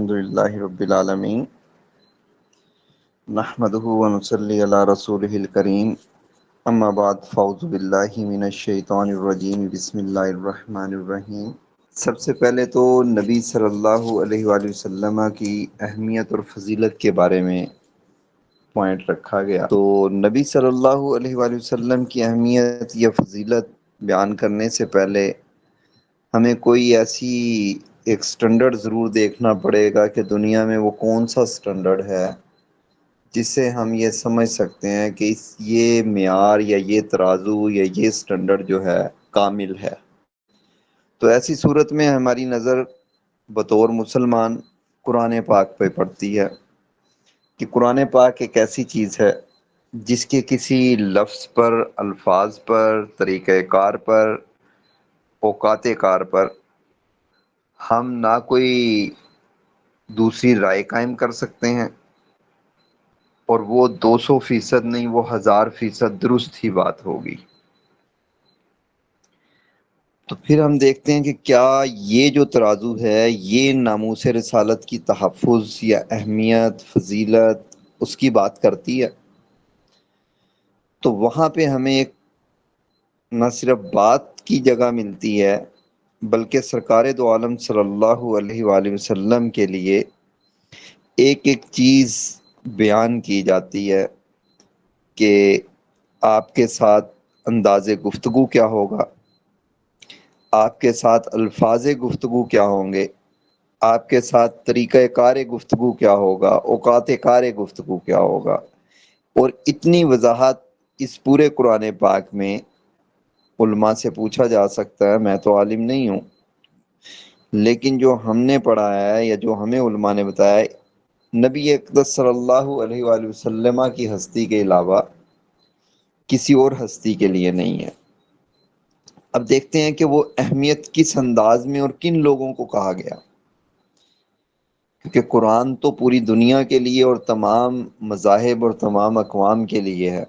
الحمدللہ رب العالمین نحمدہ ونصلی علی رسولہ الکریم اما بعد فاعوذ باللہ من الشیطان الرجیم بسم اللہ الرحمن الرحیم۔ سب سے پہلے تو نبی صلی اللہ علیہ وآلہ وسلم کی اہمیت اور فضیلت کے بارے میں پوائنٹ رکھا گیا۔ تو نبی صلی اللہ علیہ وآلہ وسلم کی اہمیت یا فضیلت بیان کرنے سے پہلے ہمیں کوئی ایسی ایک سٹینڈرڈ ضرور دیکھنا پڑے گا کہ دنیا میں وہ کون سا سٹینڈرڈ ہے جس سے ہم یہ سمجھ سکتے ہیں کہ یہ معیار یا یہ ترازو یا یہ سٹینڈرڈ جو ہے کامل ہے۔ تو ایسی صورت میں ہماری نظر بطور مسلمان قرآن پاک پہ پڑتی ہے کہ قرآن پاک ایک ایسی چیز ہے جس کے کسی لفظ پر، الفاظ پر، طریقہ کار پر، اوقات کار پر ہم نہ کوئی دوسری رائے قائم کر سکتے ہیں، اور وہ 200% نہیں، وہ 1000% درست ہی بات ہوگی۔ تو پھر ہم دیکھتے ہیں کہ کیا یہ جو ترازو ہے یہ ناموس رسالت کی تحفظ یا اہمیت، فضیلت اس کی بات کرتی ہے؟ تو وہاں پہ ہمیں ایک نہ صرف بات کی جگہ ملتی ہے بلکہ سرکار دو عالم صلی اللہ علیہ وآلہ وسلم کے لیے ایک ایک چیز بیان کی جاتی ہے کہ آپ کے ساتھ انداز گفتگو کیا ہوگا، آپ کے ساتھ الفاظ گفتگو کیا ہوں گے، آپ کے ساتھ طریقہ کار گفتگو کیا ہوگا، اوقات کار گفتگو کیا ہوگا۔ اور اتنی وضاحت اس پورے قرآن پاک میں علماء سے پوچھا جا سکتا ہے، میں تو عالم نہیں ہوں، لیکن جو ہم نے پڑھا ہے یا جو ہمیں علماء نے بتایا ہے، نبی اقدس صلی اللہ علیہ وآلہ وسلم کی ہستی کے علاوہ کسی اور ہستی کے لیے نہیں ہے۔ اب دیکھتے ہیں کہ وہ اہمیت کس انداز میں اور کن لوگوں کو کہا گیا، کیونکہ قرآن تو پوری دنیا کے لیے اور تمام مذاہب اور تمام اقوام کے لیے ہے،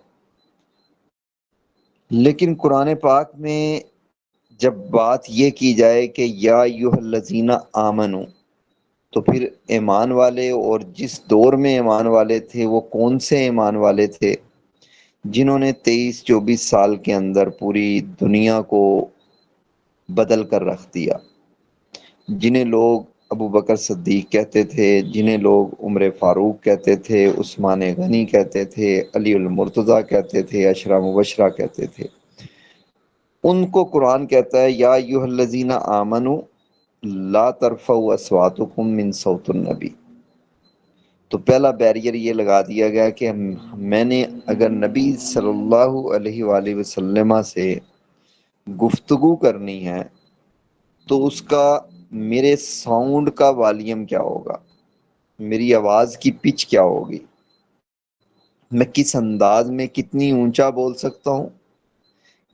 لیکن قرآن پاک میں جب بات یہ کی جائے کہ یا ایھا الذین آمنو، تو پھر ایمان والے، اور جس دور میں ایمان والے تھے وہ کون سے ایمان والے تھے جنہوں نے 23-24 سال کے اندر پوری دنیا کو بدل کر رکھ دیا، جنہیں لوگ ابو بکر صدیق کہتے تھے، جنہیں لوگ عمر فاروق کہتے تھے، عثمان غنی کہتے تھے، علی المرتضیٰ کہتے تھے، عشرہ مبشرہ کہتے تھے۔ ان کو قرآن کہتا ہے یا ایھا الذین آمنو لا ترفعوا اصواتکم من صوت النبی۔ تو پہلا بیریئر یہ لگا دیا گیا کہ میں نے اگر نبی صلی اللہ علیہ وآلہ وسلم سے گفتگو کرنی ہے تو اس کا میرے ساؤنڈ کا والیوم کیا ہوگا، میری آواز کی پچ کیا ہوگی، میں کس انداز میں کتنی اونچا بول سکتا ہوں،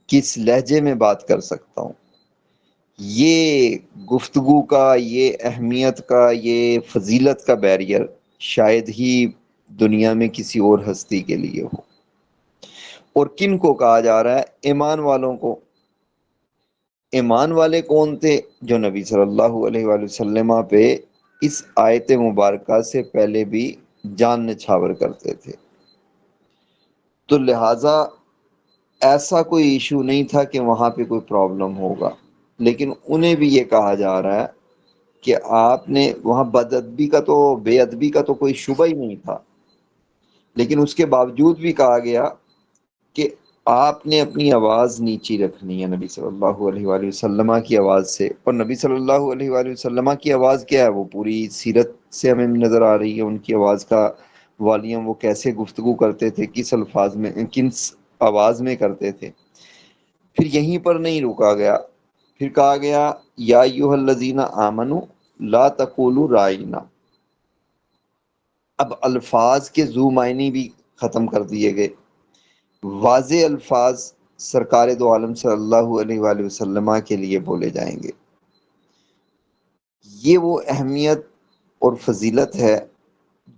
کس لہجے میں بات کر سکتا ہوں۔ یہ گفتگو کا، یہ اہمیت کا، یہ فضیلت کا بیریئر شاید ہی دنیا میں کسی اور ہستی کے لیے ہو۔ اور کن کو کہا جا رہا ہے؟ ایمان والوں کو۔ ایمان والے کون تھے؟ جو نبی صلی اللہ علیہ وآلہ وسلم پہ اس آیت مبارکہ سے پہلے بھی جان نچھاور کرتے تھے۔ تو لہٰذا ایسا کوئی ایشو نہیں تھا کہ وہاں پہ کوئی پرابلم ہوگا، لیکن انہیں بھی یہ کہا جا رہا ہے کہ آپ نے وہاں بد ادبی کا تو، بے ادبی کا تو کوئی شبہ ہی نہیں تھا، لیکن اس کے باوجود بھی کہا گیا کہ آپ نے اپنی آواز نیچی رکھنی ہے نبی صلی اللہ علیہ وآلہ وسلم کی آواز سے۔ اور نبی صلی اللہ علیہ وآلہ وسلم کی آواز کیا ہے؟ وہ پوری سیرت سے ہمیں نظر آ رہی ہے ان کی آواز کا والیوم، وہ کیسے گفتگو کرتے تھے، کس الفاظ میں، کن آواز میں کرتے تھے۔ پھر یہیں پر نہیں رکا گیا، پھر کہا گیا یا ایھا الذین آمنو لا تقولوا رائینا۔ اب الفاظ کے ذو معنی بھی ختم کر دیے گئے، واضح الفاظ سرکار دو عالم صلی اللہ علیہ وآلہ وسلم کے لیے بولے جائیں گے۔ یہ وہ اہمیت اور فضیلت ہے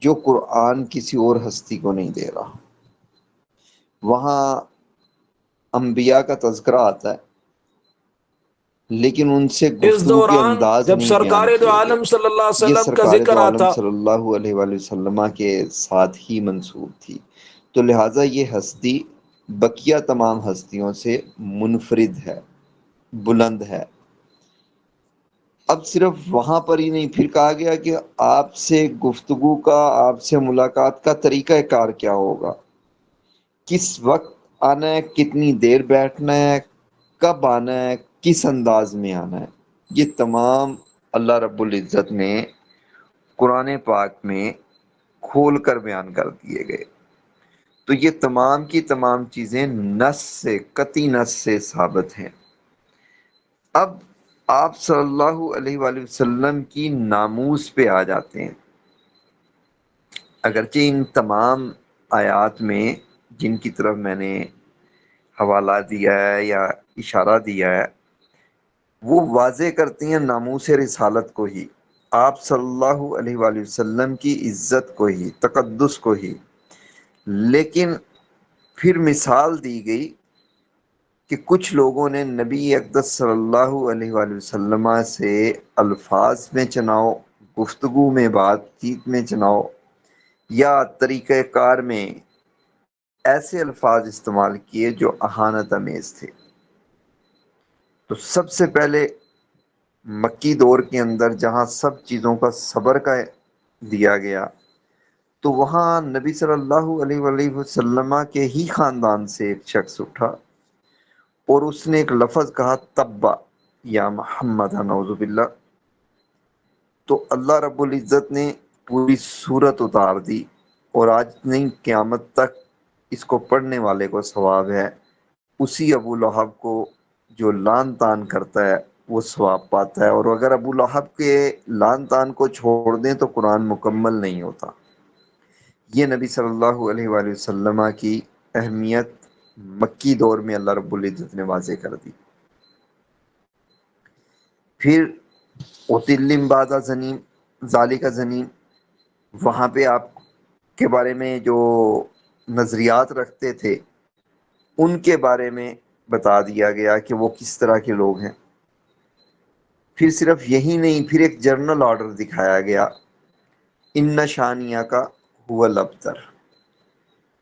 جو قرآن کسی اور ہستی کو نہیں دے رہا۔ وہاں انبیاء کا تذکرہ آتا ہے، لیکن ان سے اس گفتگو کے دوران انداز جب نہیں سرکار بیان دو کیے گئے. عالم صلی اللہ علیہ یہ وسلم کا سرکار ذکر دو عالم آتا. صلی اللہ علیہ وآلہ وسلم کے ساتھ ہی منسوب تھی، تو لہٰذا یہ ہستی بقیہ تمام ہستیوں سے منفرد ہے، بلند ہے. اب صرف وہاں پر ہی نہیں، پھر کہا گیا کہ آپ سے گفتگو کا، آپ سے ملاقات کا طریقہ کار کیا ہوگا، کس وقت آنا ہے، کتنی دیر بیٹھنا ہے، کب آنا ہے، کس انداز میں آنا ہے. یہ تمام اللہ رب العزت نے قرآن پاک میں کھول کر بیان کر دیے گئے. تو یہ تمام کی تمام چیزیں نص سے، قطعی نص سے ثابت ہیں. اب آپ صلی اللہ علیہ وآلہ وسلم کی ناموس پہ آ جاتے ہیں. اگرچہ ان تمام آیات میں جن کی طرف میں نے حوالہ دیا ہے یا اشارہ دیا ہے، وہ واضح کرتی ہیں ناموس رسالت کو ہی، آپ صلی اللہ علیہ وآلہ وسلم کی عزت کو ہی، تقدس کو ہی. لیکن پھر مثال دی گئی کہ کچھ لوگوں نے نبی اقدس صلی اللہ علیہ وآلہ وسلم سے الفاظ میں چناؤ، گفتگو میں، بات چیت میں چناؤ یا طریقہ کار میں ایسے الفاظ استعمال کیے جو اہانت امیز تھے. تو سب سے پہلے مکی دور کے اندر جہاں سب چیزوں کا صبر کا دیا گیا، تو وہاں نبی صلی اللہ علیہ وآلہ وسلم کے ہی خاندان سے ایک شخص اٹھا اور اس نے ایک لفظ کہا، تبا یا محمد، نعوذ باللہ. تو اللہ رب العزت نے پوری صورت اتار دی، اور آج نہیں قیامت تک اس کو پڑھنے والے کو ثواب ہے. اسی ابو لہب کو جو لان تان کرتا ہے وہ ثواب پاتا ہے، اور اگر ابو لہب کے لان تان کو چھوڑ دیں تو قرآن مکمل نہیں ہوتا. یہ نبی صلی اللہ علیہ وآلہ وسلم کی اہمیت مکی دور میں اللہ رب العزت نے واضح کر دی. پھر اوتلم بادہ زنیم، ذالک زنیم، وہاں پہ آپ کے بارے میں جو نظریات رکھتے تھے ان کے بارے میں بتا دیا گیا کہ وہ کس طرح کے لوگ ہیں. پھر صرف یہی نہیں، پھر ایک جنرل آرڈر دکھایا گیا، ان شانیہ کا هو الابتر،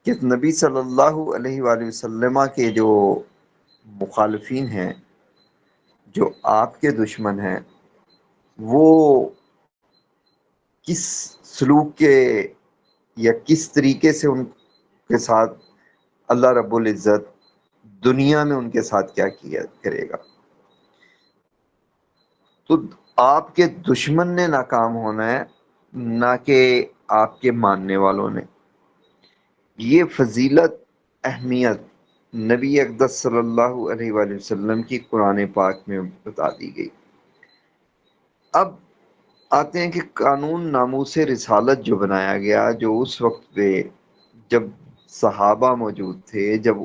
کہ نبی صلی اللہ علیہ وآلہ وسلم کے جو مخالفین ہیں، جو آپ کے دشمن ہیں، وہ کس سلوک کے یا کس طریقے سے ان کے ساتھ اللہ رب العزت دنیا میں ان کے ساتھ کیا کیا کرے گا. تو آپ کے دشمن نے ناکام ہونا ہے، نہ کہ آپ کے ماننے والوں نے. یہ فضیلت، اہمیت نبی اقدس صلی اللہ علیہ وآلہ وسلم کی قرآن پاک میں بتا دی گئی. اب آتے ہیں کہ قانون ناموس رسالت جو بنایا گیا، جو اس وقت پہ جب صحابہ موجود تھے، جب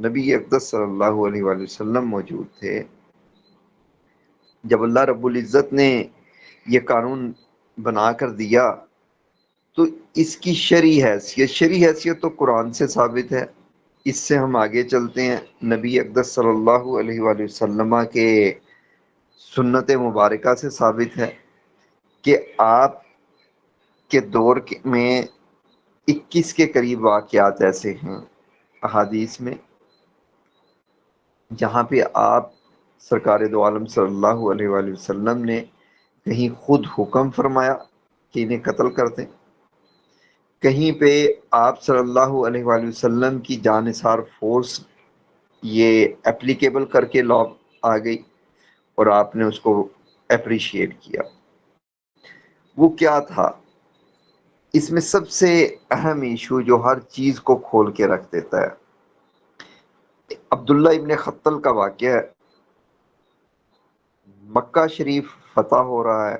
نبی اقدس صلی اللہ علیہ وآلہ وسلم موجود تھے، جب اللہ رب العزت نے یہ قانون بنا کر دیا، تو اس کی شرعی حیثیت تو قرآن سے ثابت ہے. اس سے ہم آگے چلتے ہیں، نبی اقدس صلی اللہ علیہ وآلہ وسلم کے سنت مبارکہ سے ثابت ہے کہ آپ کے دور میں 21 کے قریب واقعات ایسے ہیں احادیث میں جہاں پہ آپ سرکار دو عالم صلی اللہ علیہ وآلہ وسلم نے کہیں خود حکم فرمایا کہ انہیں قتل کر دیں، کہیں پہ آپ صلی اللہ علیہ وآلہ وسلم کی جانثار فورس یہ اپلیکیبل کر کے لا آ گئی اور آپ نے اس کو اپریشیٹ کیا. وہ کیا تھا؟ اس میں سب سے اہم ایشو جو ہر چیز کو کھول کے رکھ دیتا ہے، عبداللہ ابن خطل کا واقعہ ہے. مکہ شریف فتح ہو رہا ہے،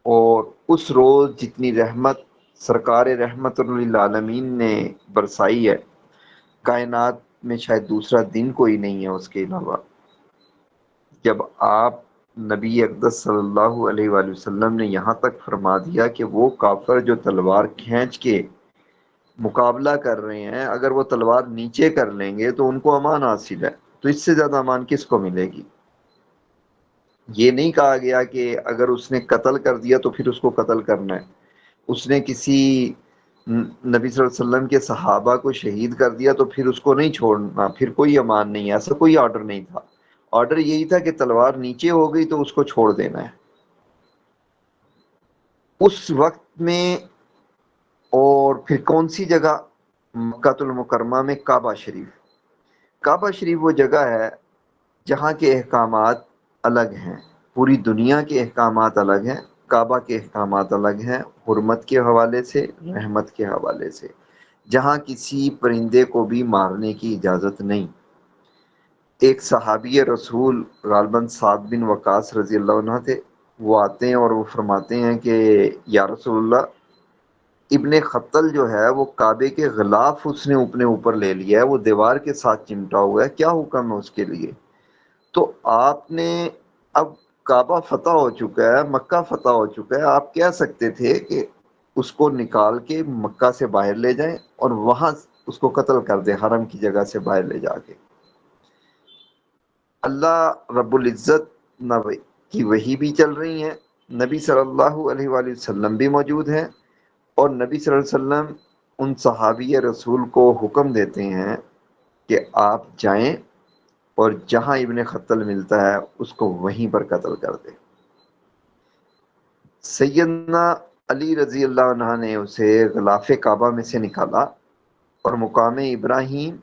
اور اس روز جتنی رحمت سرکار رحمت للعالمین نے برسائی ہے، کائنات میں شاید دوسرا دن کوئی نہیں ہے اس کے علاوہ. جب آپ نبی اقدس صلی اللہ علیہ وآلہ وسلم نے یہاں تک فرما دیا کہ وہ کافر جو تلوار کھینچ کے مقابلہ کر رہے ہیں، اگر وہ تلوار نیچے کر لیں گے تو ان کو امان حاصل ہے، تو اس سے زیادہ امان کس کو ملے گی؟ یہ نہیں کہا گیا کہ اگر اس نے قتل کر دیا تو پھر اس کو قتل کرنا ہے، اس نے کسی نبی صلی اللہ علیہ وسلم کے صحابہ کو شہید کر دیا تو پھر اس کو نہیں چھوڑنا، پھر کوئی امان نہیں ہے، ایسا کوئی آرڈر نہیں تھا۔ آرڈر یہی تھا کہ تلوار نیچے ہو گئی تو اس کو چھوڑ دینا ہے۔ اس وقت میں اور پھر کون سی جگہ؟ مکہ المکرمہ میں کعبہ شریف۔ کعبہ شریف وہ جگہ ہے جہاں کے احکامات الگ ہیں، پوری دنیا کے احکامات الگ ہیں، کعبہ کے احکامات الگ ہیں، حرمت کے حوالے سے، رحمت کے حوالے سے، جہاں کسی پرندے کو بھی مارنے کی اجازت نہیں۔ ایک صحابی رسول غالباً سعد بن وقاص رضی اللہ عنہ تھے، وہ آتے ہیں اور وہ فرماتے ہیں کہ یا رسول اللہ، ابن خطل جو ہے وہ کعبے کے غلاف اس نے اپنے اوپر لے لیا ہے، وہ دیوار کے ساتھ چمٹا ہوا ہے، کیا حکم ہے اس کے لیے؟ تو آپ نے، اب کعبہ فتح ہو چکا ہے، مکہ فتح ہو چکا ہے، آپ کہہ سکتے تھے کہ اس کو نکال کے مکہ سے باہر لے جائیں اور وہاں اس کو قتل کر دیں، حرم کی جگہ سے باہر لے جا کے۔ اللہ رب العزت کی وحی بھی چل رہی ہیں، نبی صلی اللہ علیہ وآلہ وسلم بھی موجود ہیں، اور نبی صلی اللہ علیہ وسلم ان صحابی رسول کو حکم دیتے ہیں کہ آپ جائیں اور جہاں ابن خطل ملتا ہے اس کو وہیں پر قتل کر دیں۔ سیدنا علی رضی اللہ عنہ نے اسے غلاف کعبہ میں سے نکالا اور مقام ابراہیم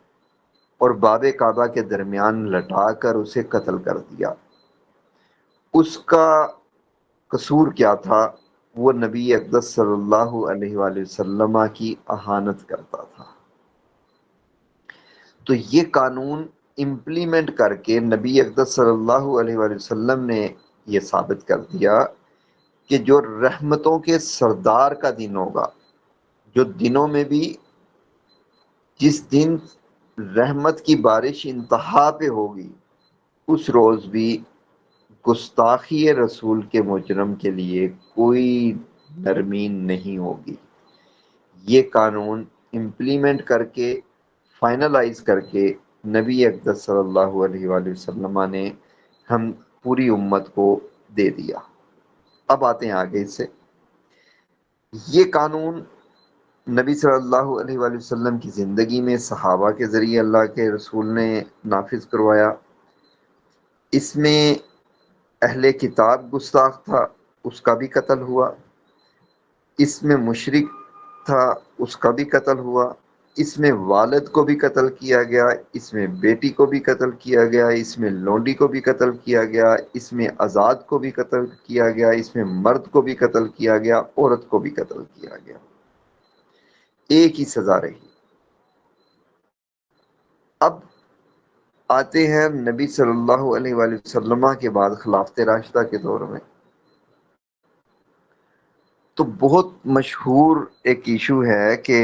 اور باب کعبہ کے درمیان لٹا کر اسے قتل کر دیا۔ اس کا قصور کیا تھا؟ وہ نبی اقدس صلی اللہ علیہ وآلہ وسلم کی اہانت کرتا تھا۔ تو یہ قانون امپلیمنٹ کر کے نبی اقدس صلی اللہ علیہ وآلہ وسلم نے یہ ثابت کر دیا کہ جو رحمتوں کے سردار کا دن ہوگا، جو دنوں میں بھی جس دن رحمت کی بارش انتہا پہ ہوگی، اس روز بھی گستاخی رسول کے مجرم کے لیے کوئی نرمی نہیں ہوگی۔ یہ قانون امپلیمنٹ کر کے، فائنلائز کر کے نبی اقدس صلی اللہ علیہ وآلہ وسلم نے ہم پوری امت کو دے دیا۔ اب آتے ہیں آگے سے، یہ قانون نبی صلی اللہ علیہ وآلہ وسلم کی زندگی میں صحابہ کے ذریعے اللہ کے رسول نے نافذ کروایا۔ اس میں اہل کتاب گستاخ تھا، اس کا بھی قتل ہوا، اس میں مشرک تھا، اس کا بھی قتل ہوا، اس میں والد کو بھی قتل کیا گیا، اس میں بیٹی کو بھی قتل کیا گیا، اس میں لونڈی کو بھی قتل کیا گیا، اس میں آزاد کو بھی قتل کیا گیا، اس میں مرد کو بھی قتل کیا گیا، عورت کو بھی قتل کیا گیا، ایک ہی سزا رہی۔ اب آتے ہیں نبی صلی اللہ علیہ وآلہ وسلم کے بعد خلافت راشدہ کے دور میں، تو بہت مشہور ایک ایشو ہے کہ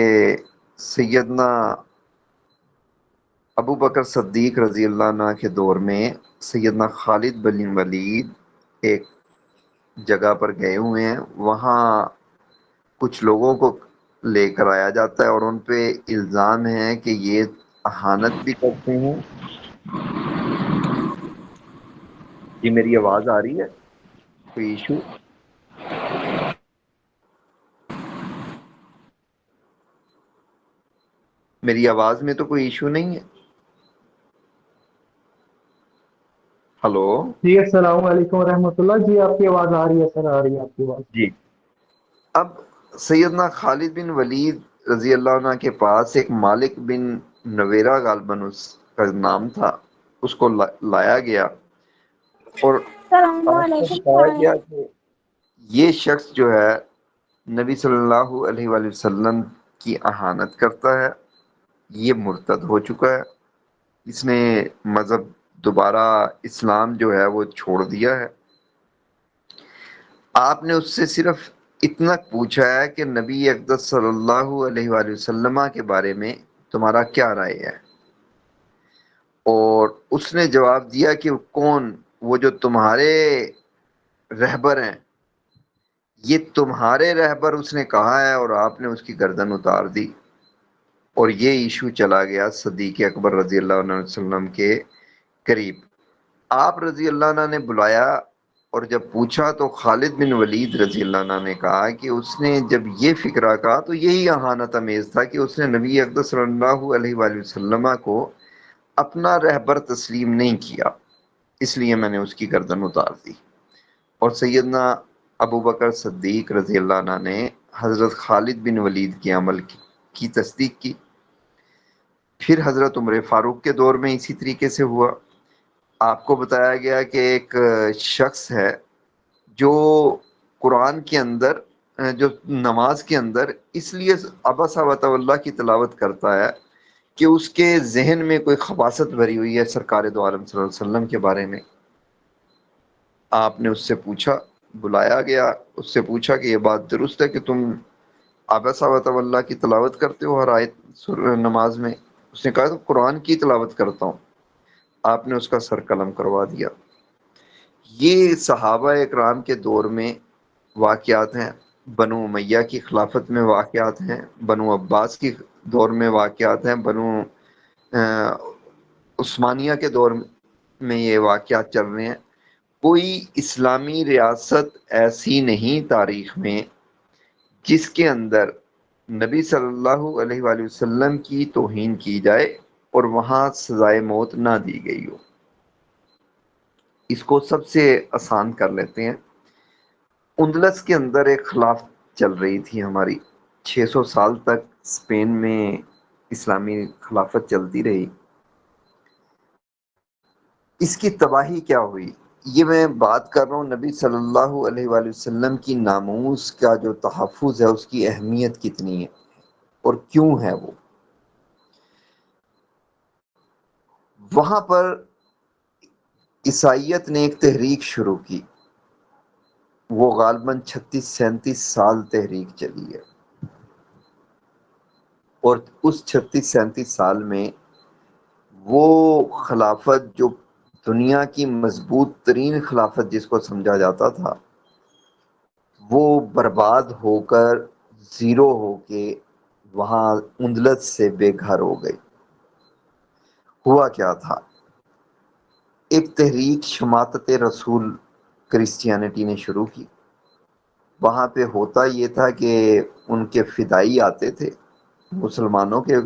سیدنا ابو بکر صدیق رضی اللہ عنہ کے دور میں سیدنا خالد بن ولید ایک جگہ پر گئے ہوئے ہیں، وہاں کچھ لوگوں کو لے کر آیا جاتا ہے اور ان پہ الزام ہے کہ یہ اہانت بھی کرتے ہیں۔ جی میری آواز آ رہی ہے؟ کوئی ایشو؟ میری آواز میں تو کوئی ایشو نہیں ہے؟ ہلو جی السلام علیکم ورحمۃ اللہ۔ جی آپ کی آواز آ رہی ہے سر، آ رہی ہے آپ کی آواز۔ جی۔ اب سیدنا خالد بن ولید رضی اللہ عنہ کے پاس ایک مالک بن نویرہ غالباً اس کا نام تھا، اس کو لایا گیا اور السلام آپ کو علیکم بتایا سارے۔ گیا کہ یہ شخص جو ہے نبی صلی اللہ علیہ وآلہ وسلم کی اہانت کرتا ہے، یہ مرتد ہو چکا ہے، اس نے مذہب دوبارہ اسلام جو ہے وہ چھوڑ دیا ہے۔ آپ نے اس سے صرف اتنا پوچھا ہے کہ نبی اقدس صلی اللہ علیہ وآلہ وسلم کے بارے میں تمہارا کیا رائے ہے، اور اس نے جواب دیا کہ کون؟ وہ جو تمہارے رہبر ہیں، یہ تمہارے رہبر اس نے کہا ہے، اور آپ نے اس کی گردن اتار دی، اور یہ ایشو چلا گیا صدیق اکبر رضی اللہ عنہ وسلم کے قریب۔ آپ رضی اللہ عنہ نے بلایا اور جب پوچھا تو خالد بن ولید رضی اللہ عنہ نے کہا کہ اس نے جب یہ فکرہ کہا تو یہی اہانت امیز تھا کہ اس نے نبی اقدس صلی اللہ علیہ وآلہ وسلم کو اپنا رہبر تسلیم نہیں کیا، اس لیے میں نے اس کی گردن اتار دی۔ اور سیدنا ابو بکر صدیق رضی اللہ عنہ نے حضرت خالد بن ولید کے عمل کی تصدیق کی۔ پھر حضرت عمر فاروق کے دور میں اسی طریقے سے ہوا۔ آپ کو بتایا گیا کہ ایک شخص ہے جو قرآن کے اندر جو نماز کے اندر اس لیے عبس وتولی کی تلاوت کرتا ہے کہ اس کے ذہن میں کوئی خباثت بھری ہوئی ہے سرکار دو عالم صلی اللہ علیہ وسلم کے بارے میں۔ آپ نے اس سے پوچھا، بلایا گیا، اس سے پوچھا کہ یہ بات درست ہے کہ تم عبس وتولی کی تلاوت کرتے ہو ہر آیت نماز میں؟ اس نے کہا تو قرآن کی تلاوت کرتا ہوں۔ آپ نے اس کا سر قلم کروا دیا۔ یہ صحابہ اکرام کے دور میں واقعات ہیں، بنو امیہ کی خلافت میں واقعات ہیں، بنو عباس کی دور میں واقعات ہیں، بنو عثمانیہ کے دور میں یہ واقعات چل رہے ہیں۔ کوئی اسلامی ریاست ایسی نہیں تاریخ میں جس کے اندر نبی صلی اللہ علیہ وآلہ وسلم کی توہین کی جائے اور وہاں سزائے موت نہ دی گئی ہو۔ اس کو سب سے آسان کر لیتے ہیں۔ اندلس کے اندر ایک خلافت چل رہی تھی ہماری، 600 سال تک اسپین میں اسلامی خلافت چلتی رہی۔ اس کی تباہی کیا ہوئی؟ یہ میں بات کر رہا ہوں نبی صلی اللہ علیہ وآلہ وسلم کی ناموس کا جو تحفظ ہے اس کی اہمیت کتنی ہے اور کیوں ہے وہ۔ وہاں پر عیسائیت نے ایک تحریک شروع کی، وہ غالباً 36-37 سال تحریک چلی ہے، اور اس 36-37 سال میں وہ خلافت جو دنیا کی مضبوط ترین خلافت جس کو سمجھا جاتا تھا، وہ برباد ہو کر زیرو ہو کے وہاں اندلس سے بے گھر ہو گئی۔ ہوا کیا تھا؟ ایک تحریک شماتت رسول کرسچینٹی نے شروع کی۔ وہاں پہ ہوتا یہ تھا کہ ان کے فدائی آتے تھے مسلمانوں کے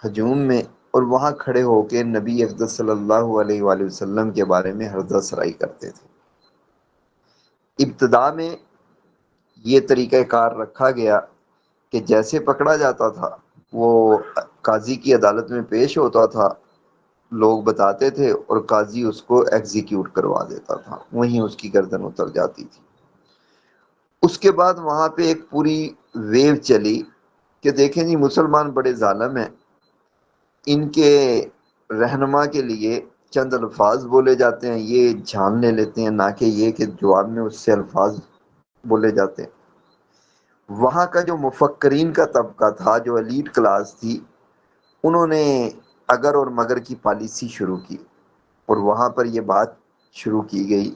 ہجوم میں، اور وہاں کھڑے ہو کے نبی اقدس صلی اللہ علیہ وآلہ وسلم کے بارے میں ہرزہ سرائی کرتے تھے۔ ابتدا میں یہ طریقہ کار رکھا گیا کہ جیسے پکڑا جاتا تھا وہ قاضی کی عدالت میں پیش ہوتا تھا، لوگ بتاتے تھے اور قاضی اس کو ایگزیکیوٹ کروا دیتا تھا، وہیں اس کی گردن اتر جاتی تھی۔ اس کے بعد وہاں پہ ایک پوری ویو چلی کہ دیکھیں جی مسلمان بڑے ظالم ہیں، ان کے رہنما کے لیے چند الفاظ بولے جاتے ہیں، یہ جان لے لیتے ہیں، نہ کہ یہ کہ جواب میں اس سے الفاظ بولے جاتے ہیں۔ وہاں کا جو مفکرین کا طبقہ تھا، جو ایلیٹ کلاس تھی، انہوں نے اگر اور مگر کی پالیسی شروع کی، اور وہاں پر یہ بات شروع کی گئی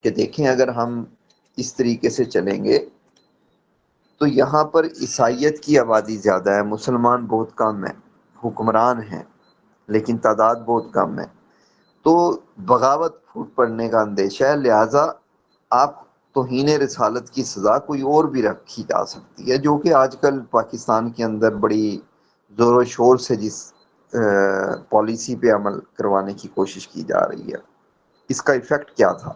کہ دیکھیں اگر ہم اس طریقے سے چلیں گے تو یہاں پر عیسائیت کی آبادی زیادہ ہے، مسلمان بہت کم ہیں، حکمران ہیں لیکن تعداد بہت کم ہے، تو بغاوت پھوٹ پڑنے کا اندیشہ ہے، لہٰذا آپ توہین رسالت کی سزا کوئی اور بھی رکھی جا سکتی ہے، جو کہ آج کل پاکستان کے اندر بڑی زور و شور سے جس پالیسی پہ عمل کروانے کی کوشش کی جا رہی ہے۔ اس کا ایفیکٹ کیا تھا؟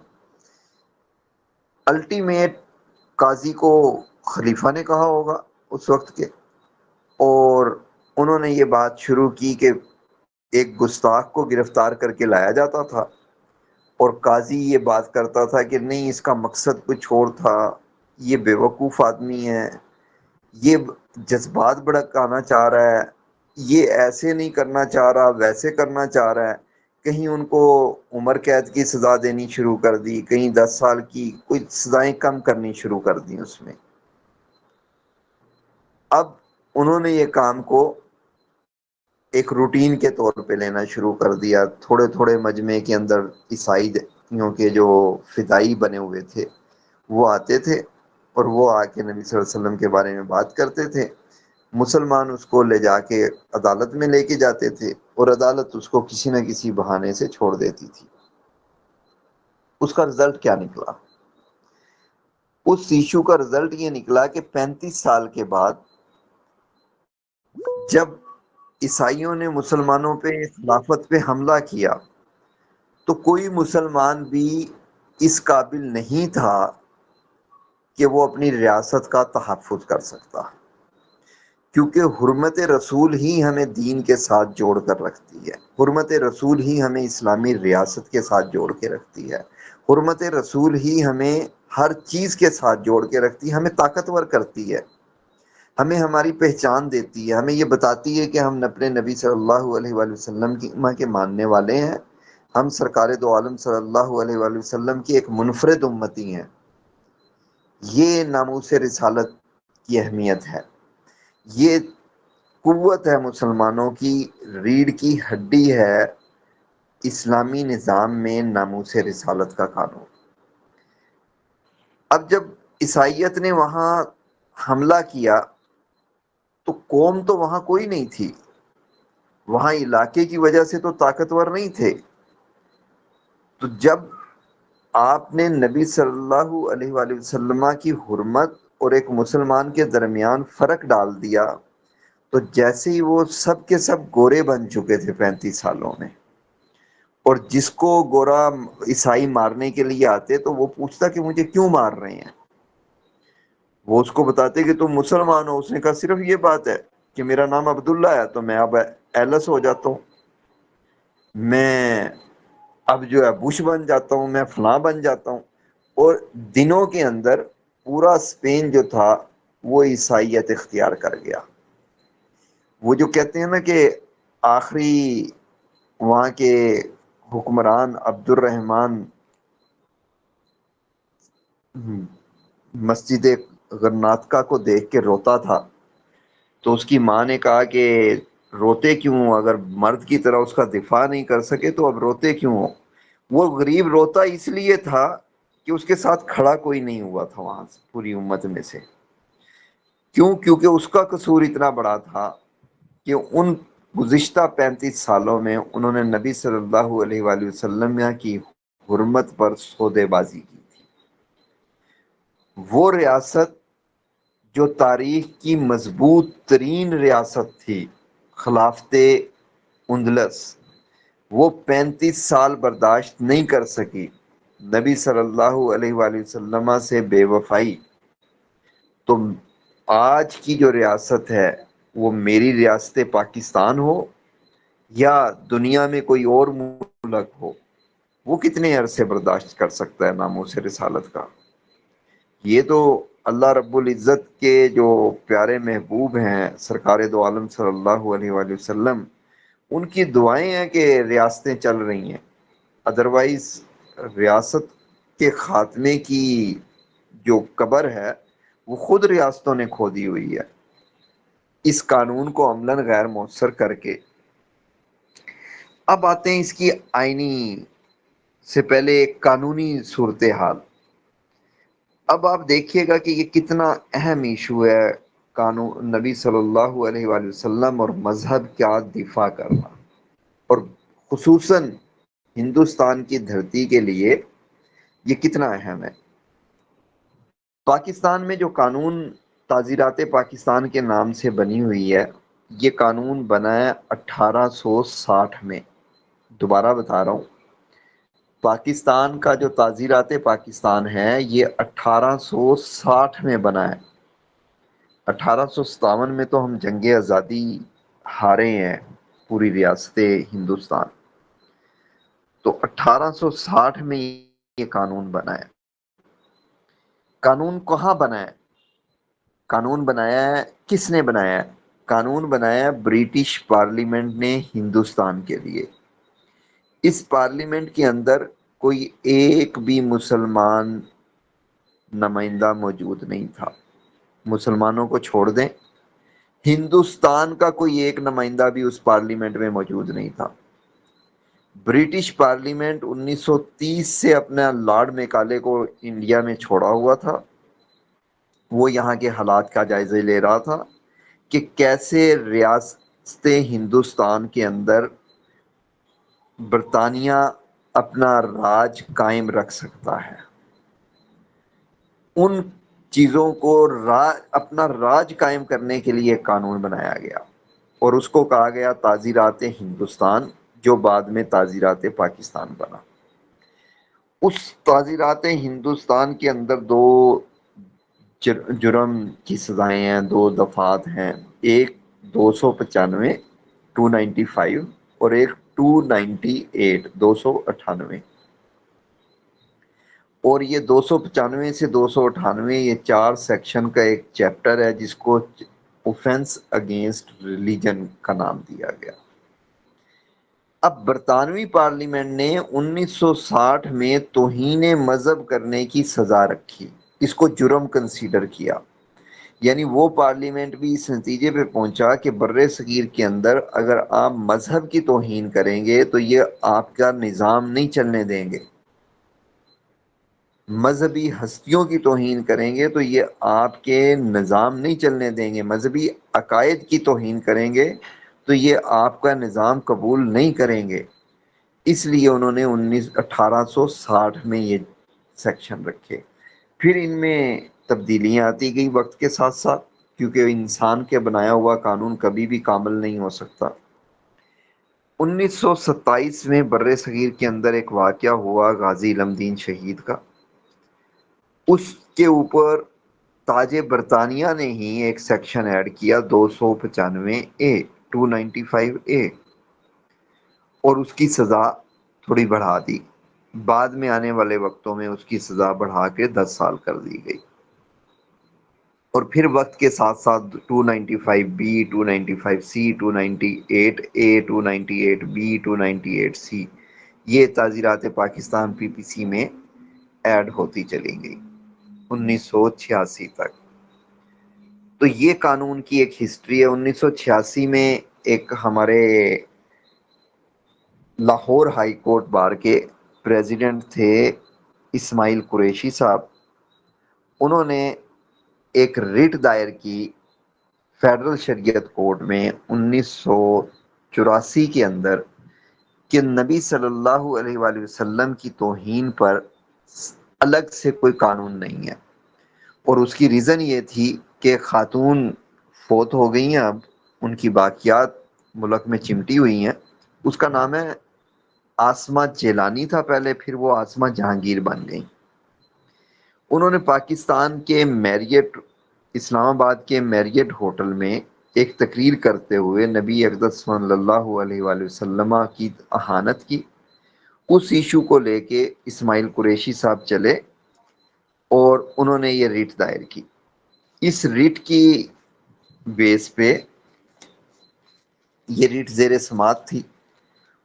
الٹیمیٹ قاضی کو خلیفہ نے کہا ہوگا اس وقت کے، اور انہوں نے یہ بات شروع کی کہ ایک گستاخ کو گرفتار کر کے لایا جاتا تھا، اور قاضی یہ بات کرتا تھا کہ نہیں اس کا مقصد کچھ اور تھا، یہ بے وقوف آدمی ہے، یہ جذبات بھڑکانا چاہ رہا ہے، یہ ایسے نہیں کرنا چاہ رہا ویسے کرنا چاہ رہا ہے۔ کہیں ان کو عمر قید کی سزا دینی شروع کر دی، کہیں 10 سال کی، کوئی سزائیں کم کرنی شروع کر دی اس میں۔ اب انہوں نے یہ کام کو ایک روٹین کے طور پہ لینا شروع کر دیا۔ تھوڑے تھوڑے مجمع کے اندر عیسائیوں کے جو فدائی بنے ہوئے تھے وہ آتے تھے، اور وہ آ کے نبی صلی اللہ علیہ وسلم کے بارے میں بات کرتے تھے۔ مسلمان اس کو لے جا کے عدالت میں لے کے جاتے تھے، اور عدالت اس کو کسی نہ کسی بہانے سے چھوڑ دیتی تھی۔ اس کا رزلٹ کیا نکلا؟ اس ایشو کا رزلٹ یہ نکلا کہ 35 سال کے بعد جب عیسائیوں نے مسلمانوں پہ خلافت پہ حملہ کیا تو کوئی مسلمان بھی اس قابل نہیں تھا کہ وہ اپنی ریاست کا تحفظ کر سکتا، کیونکہ حرمت رسول ہی ہمیں دین کے ساتھ جوڑ کر رکھتی ہے، حرمت رسول ہی ہمیں اسلامی ریاست کے ساتھ جوڑ کے رکھتی ہے، حرمت رسول ہی ہمیں ہر چیز کے ساتھ جوڑ کے رکھتی ہے، ہمیں طاقتور کرتی ہے، ہمیں ہماری پہچان دیتی ہے، ہمیں یہ بتاتی ہے کہ ہم اپنے نبی صلی اللہ علیہ وآلہ وسلم کی ماں کے ماننے والے ہیں، ہم سرکار دو عالم صلی اللہ علیہ وآلہ وسلم کی ایک منفرد امتی ہیں۔ یہ ناموس رسالت کی اہمیت ہے، یہ قوت ہے مسلمانوں کی، ریڑھ کی ہڈی ہے اسلامی نظام میں ناموس رسالت کا قانون۔ اب جب عیسائیت نے وہاں حملہ کیا تو قوم تو وہاں کوئی نہیں تھی، وہاں علاقے کی وجہ سے تو طاقتور نہیں تھے، تو جب آپ نے نبی صلی اللہ علیہ وآلہ وسلم کی حرمت اور ایک مسلمان کے درمیان فرق ڈال دیا تو جیسے ہی وہ سب کے سب گورے بن چکے تھے 35 سالوں میں، اور جس کو گورا عیسائی مارنے کے لیے آتے تو وہ پوچھتا کہ مجھے کیوں مار رہے ہیں، وہ اس کو بتاتے کہ تم مسلمان ہو، اس نے کہا صرف یہ بات ہے کہ میرا نام عبداللہ ہے تو میں اب ایلس ہو جاتا ہوں، میں اب جو ہے بش بن جاتا ہوں، میں فلاں بن جاتا ہوں، اور دنوں کے اندر پورا اسپین جو تھا وہ عیسائیت اختیار کر گیا۔ وہ جو کہتے ہیں نا کہ آخری وہاں کے حکمران عبد الرحمن مسجد غرناطکا کو دیکھ کے روتا تھا، تو اس کی ماں نے کہا کہ روتے کیوں، اگر مرد کی طرح اس کا دفاع نہیں کر سکے تو اب روتے کیوں ہو؟ وہ غریب روتا اس لیے تھا کہ اس کے ساتھ کھڑا کوئی نہیں ہوا تھا وہاں سے پوری امت میں سے، کیوں؟ کیونکہ اس کا قصور اتنا بڑا تھا کہ ان گزشتہ 35 سالوں میں انہوں نے نبی صلی اللہ علیہ وآلہ وسلم کی حرمت پر سودے بازی کی تھی۔ وہ ریاست جو تاریخ کی مضبوط ترین ریاست تھی، خلافت اندلس، وہ 35 سال برداشت نہیں کر سکی نبی صلی اللہ علیہ وآلہ وسلم سے بے وفائی، تو آج کی جو ریاست ہے وہ میری ریاست پاکستان ہو یا دنیا میں کوئی اور ملک ہو، وہ کتنے عرصے برداشت کر سکتا ہے ناموس رسالت کا؟ یہ تو اللہ رب العزت کے جو پیارے محبوب ہیں سرکار دو عالم صلی اللہ علیہ وآلہ وسلم، ان کی دعائیں ہیں کہ ریاستیں چل رہی ہیں، ادروائز ریاست کے خاتمے کی جو قبر ہے وہ خود ریاستوں نے کھودی ہوئی ہے اس قانون کو عملاً غیر مؤثر کر کے۔ اب آتے ہیں اس کی آئینی سے پہلے ایک قانونی صورتحال۔ اب آپ دیکھیے گا کہ یہ کتنا اہم ایشو ہے، قانون نبی صلی اللہ علیہ وآلہ وسلم اور مذہب کا دفاع کرنا، اور خصوصاً ہندوستان کی دھرتی کے لیے یہ کتنا اہم ہے۔ پاکستان میں جو قانون تعزیرات پاکستان کے نام سے بنی ہوئی ہے، یہ قانون بنا ہے 1860 میں، دوبارہ بتا رہا ہوں، پاکستان کا جو تعزیرات پاکستان ہے یہ 1860 میں بنا ہے۔ 1857 میں تو ہم جنگ آزادی ہارے ہیں پوری ریاست ہندوستان، تو 1860 میں یہ قانون بنا ہے۔ قانون کہاں بنا ہے؟ قانون بنایا ہے، کس نے بنایا ہے؟ قانون بنایا برٹش پارلیمنٹ نے ہندوستان کے لیے۔ اس پارلیمنٹ کے اندر کوئی ایک بھی مسلمان نمائندہ موجود نہیں تھا، مسلمانوں کو چھوڑ دیں، ہندوستان کا کوئی ایک نمائندہ بھی اس پارلیمنٹ میں موجود نہیں تھا۔ برٹش پارلیمنٹ 1930 سے اپنا لارڈ میکالے کو انڈیا میں چھوڑا ہوا تھا، وہ یہاں کے حالات کا جائزہ لے رہا تھا کہ کیسے ریاست ہندوستان کے اندر برطانیہ اپنا راج قائم رکھ سکتا ہے۔ ان چیزوں کو اپنا راج قائم کرنے کے لیے ایک قانون بنایا گیا اور اس کو کہا گیا تعزیرات ہندوستان، جو بعد میں تعزیرات پاکستان بنا۔ اس تعزیرات ہندوستان کے اندر دو جرم کی سزائیں ہیں، دو دفعات ہیں، ایک 295 295 اور ایک 298 298۔ اور یہ 295 سے 298 یہ 4 سیکشن کا ایک چیپٹر ہے جس کو اوفینس اگینسٹ ریلیجن کا نام دیا گیا۔ اب برطانوی پارلیمنٹ نے 1960 میں توہین مذہب کرنے کی سزا رکھی، اس کو جرم کنسیڈر کیا۔ یعنی وہ پارلیمنٹ بھی اس نتیجے پہ پہنچا کہ بر صغیر کے اندر اگر آپ مذہب کی توہین کریں گے تو یہ آپ کا نظام نہیں چلنے دیں گے، مذہبی ہستیوں کی توہین کریں گے تو یہ آپ کے نظام نہیں چلنے دیں گے، مذہبی عقائد کی توہین کریں گے تو یہ آپ کا نظام قبول نہیں کریں گے۔ اس لیے انہوں نے 1860 میں یہ سیکشن رکھے۔ پھر ان میں تبدیلیاں آتی گئی وقت کے ساتھ ساتھ، کیونکہ انسان کے بنایا ہوا قانون کبھی بھی کامل نہیں ہو سکتا۔ 1927 میں بر صغیر کے اندر ایک واقعہ ہوا غازی علم دین شہید کا، اس کے اوپر تاج برطانیہ نے ہی ایک سیکشن ایڈ کیا 295A 295A، اور اس کی سزا تھوڑی بڑھا دی۔ بعد میں آنے والے وقتوں میں اس کی سزا بڑھا کے 10 سال کر دی گئی۔ اور پھر وقت کے ساتھ ساتھ 295B 295C 298A 298B 298C یہ تعزیرات پاکستان PPC میں ایڈ ہوتی چلی گئی 1986 تک۔ تو یہ قانون کی ایک ہسٹری ہے۔ 1986 میں ایک ہمارے لاہور ہائی کورٹ بار کے پریزیڈنٹ تھے اسماعیل قریشی صاحب، انہوں نے ایک ریٹ دائر کی فیڈرل شریعت کورٹ میں 1984 کے اندر کہ نبی صلی اللہ علیہ وآلہ وسلم کی توہین پر الگ سے کوئی قانون نہیں ہے، اور اس کی ریزن یہ تھی کہ خاتون فوت ہو گئی ہیں، اب ان کی باقیات ملک میں چمٹی ہوئی ہیں۔ اس کا نام ہے آسمہ جیلانی تھا پہلے، پھر وہ آسمہ جہانگیر بن گئی۔ انہوں نے پاکستان کے میریٹ اسلام آباد کے میریٹ ہوٹل میں ایک تقریر کرتے ہوئے نبی اقدس صلی اللہ علیہ وآلہ وسلم کی اہانت کی۔ اس ایشو کو لے کے اسماعیل قریشی صاحب چلے اور انہوں نے یہ ریٹ دائر کی۔ اس ریٹ کی بیس پہ یہ ریٹ زیر سماعت تھی۔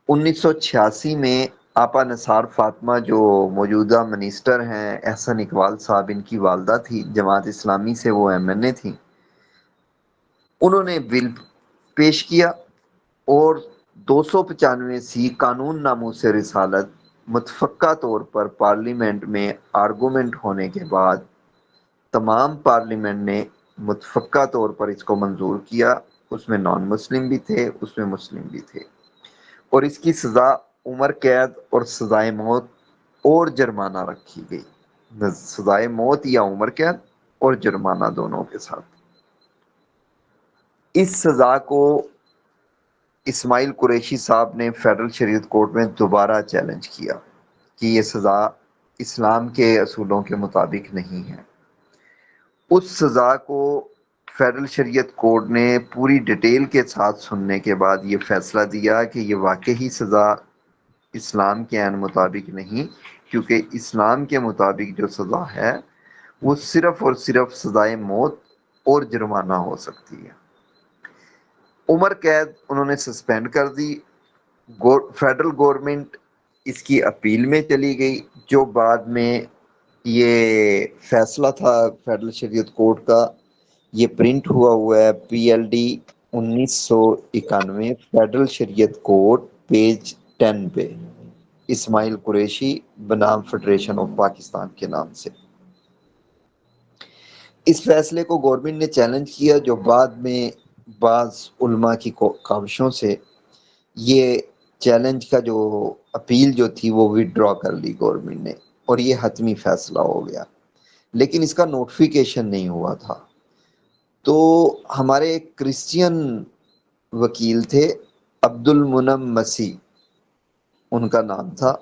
1986 میں آپا نثار فاطمہ جو موجودہ منسٹر ہیں احسن اقبال صاحب، ان کی والدہ تھی، جماعت اسلامی سے وہ MNA تھیں، انہوں نے بل پیش کیا اور 295C قانون ناموس رسالت متفقہ طور پر پارلیمنٹ میں آرگومنٹ ہونے کے بعد تمام پارلیمنٹ نے متفقہ طور پر اس کو منظور کیا۔ اس میں نان مسلم بھی تھے، اس میں مسلم بھی تھے، اور اس کی سزا عمر قید اور سزائے موت اور جرمانہ رکھی گئی، سزائے موت یا عمر قید اور جرمانہ دونوں کے ساتھ۔ اس سزا کو اسماعیل قریشی صاحب نے فیڈرل شریعت کورٹ میں دوبارہ چیلنج کیا کہ یہ سزا اسلام کے اصولوں کے مطابق نہیں ہے۔ اس سزا کو فیڈرل شریعت کورٹ نے پوری ڈیٹیل کے ساتھ سننے کے بعد یہ فیصلہ دیا کہ یہ واقعی سزا اسلام کے عین مطابق نہیں، کیونکہ اسلام کے مطابق جو سزا ہے وہ صرف اور صرف سزائے موت اور جرمانہ ہو سکتی ہے۔ عمر قید انہوں نے سسپینڈ کر دی۔ فیڈرل گورنمنٹ اس کی اپیل میں چلی گئی، جو بعد میں یہ فیصلہ تھا فیڈرل شریعت کورٹ کا، یہ پرنٹ ہوا ہے PLD 1991 فیڈرل شریعت کورٹ پیج 10 پہ، اسماعیل قریشی بنام فیڈریشن آف پاکستان کے نام سے۔ اس فیصلے کو گورنمنٹ نے چیلنج کیا، جو بعد میں بعض علماء کی کاوشوں سے یہ چیلنج کا جو اپیل جو تھی وہ وڈرا کر لی گورنمنٹ نے، اور یہ حتمی فیصلہ ہو گیا، لیکن اس کا نوٹیفیکیشن نہیں ہوا تھا۔ تو ہمارے ایک کرسچین وکیل تھے، عبد المنم مسیح ان کا نام تھا،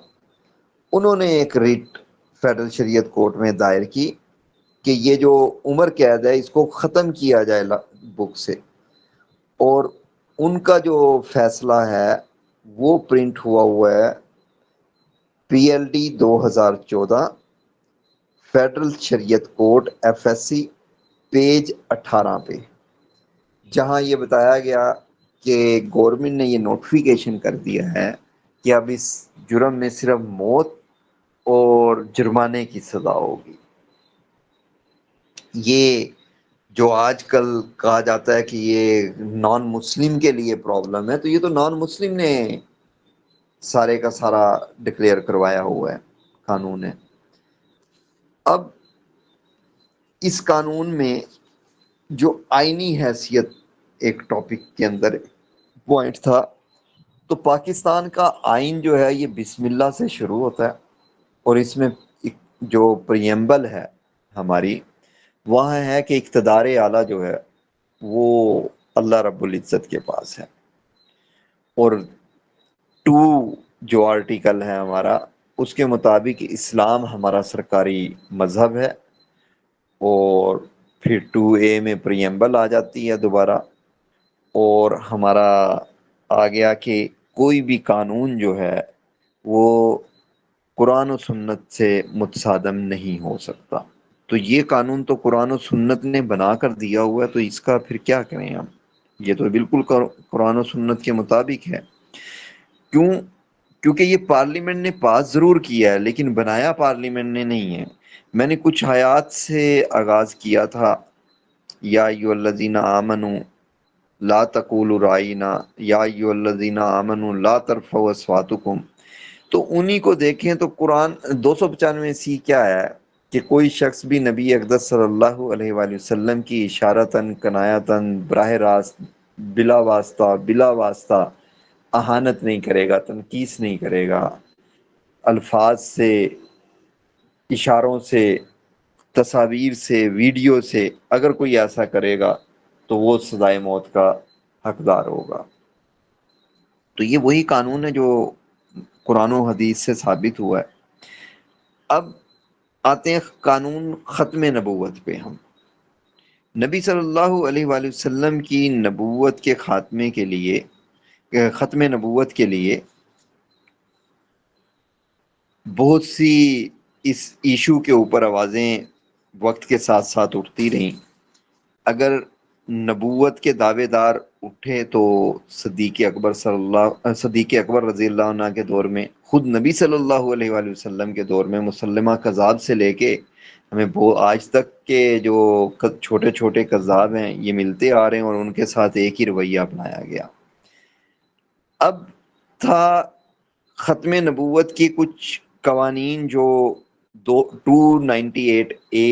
انہوں نے ایک ریٹ فیڈرل شریعت کورٹ میں دائر کی کہ یہ جو عمر قید ہے اس کو ختم کیا جائے بک سے، اور ان کا جو فیصلہ ہے وہ پرنٹ ہوا ہے PLD 2014 فیڈرل شریعت کورٹ FSC پیج 18 پہ، جہاں یہ بتایا گیا کہ گورنمنٹ نے یہ نوٹیفیکیشن کر دیا ہے کہ اب اس جرم میں صرف موت اور جرمانے کی سزا ہوگی۔ یہ جو آج کل کہا جاتا ہے کہ یہ نان مسلم کے لیے پرابلم ہے، تو یہ تو نان مسلم نے سارے کا سارا ڈکلیئر کروایا ہوا ہے، قانون ہے۔ اب اس قانون میں جو آئینی حیثیت ایک ٹاپک کے اندر پوائنٹ تھا، تو پاکستان کا آئین جو ہے یہ بسم اللہ سے شروع ہوتا ہے، اور اس میں جو پریمبل ہے ہماری، وہاں ہے کہ اقتدار اعلیٰ جو ہے وہ اللہ رب العزت کے پاس ہے، اور 2 جو آرٹیکل ہے ہمارا اس کے مطابق اسلام ہمارا سرکاری مذہب ہے، اور پھر 2A میں پریمبل آ جاتی ہے دوبارہ، اور ہمارا آ گیا کہ کوئی بھی قانون جو ہے وہ قرآن و سنت سے متصادم نہیں ہو سکتا۔ تو یہ قانون تو قرآن و سنت نے بنا کر دیا ہوا ہے، تو اس کا پھر کیا کریں ہم؟ یہ تو بالکل قرآن و سنت کے مطابق ہے۔ کیونکہ یہ پارلیمنٹ نے پاس ضرور کیا ہے لیکن بنایا پارلیمنٹ نے نہیں ہے۔ میں نے کچھ آیات سے آغاز کیا تھا، یا ایھا الذین آمنوا لا تقولوا رائینا یا ایھا الذین آمنوا لا ترفعوا اصواتکم، تو انہی کو دیکھیں تو قرآن 295 کیا ہے کہ کوئی شخص بھی نبی اقدس صلی اللہ علیہ وآلہ وسلم کی اشارتاً کنایتاً براہ راست بلا واسطہ اہانت نہیں کرے گا، تنقیص نہیں کرے گا، الفاظ سے، اشاروں سے، تصاویر سے، ویڈیو سے اگر کوئی ایسا کرے گا تو وہ سزائے موت کا حقدار ہوگا۔ تو یہ وہی قانون ہے جو قرآن و حدیث سے ثابت ہوا ہے۔ اب آتے ہیں قانون ختم نبوت پہ۔ ہم نبی صلی اللہ علیہ وآلہ وسلم کی نبوت کے خاتمے کے لیے، ختم نبوت کے لیے بہت سی اس ایشو کے اوپر آوازیں وقت کے ساتھ ساتھ اٹھتی رہیں۔ اگر نبوت کے دعوے دار اٹھے تو صدیق اکبر رضی اللہ عنہ کے دور میں، خود نبی صلی اللہ علیہ وآلہ وسلم کے دور میں مسلمہ کذاب سے لے کے ہمیں آج تک کے جو چھوٹے چھوٹے کذاب ہیں یہ ملتے آ رہے ہیں، اور ان کے ساتھ ایک ہی رویہ اپنایا گیا۔ اب تھا ختم نبوت کی کچھ قوانین جو 298A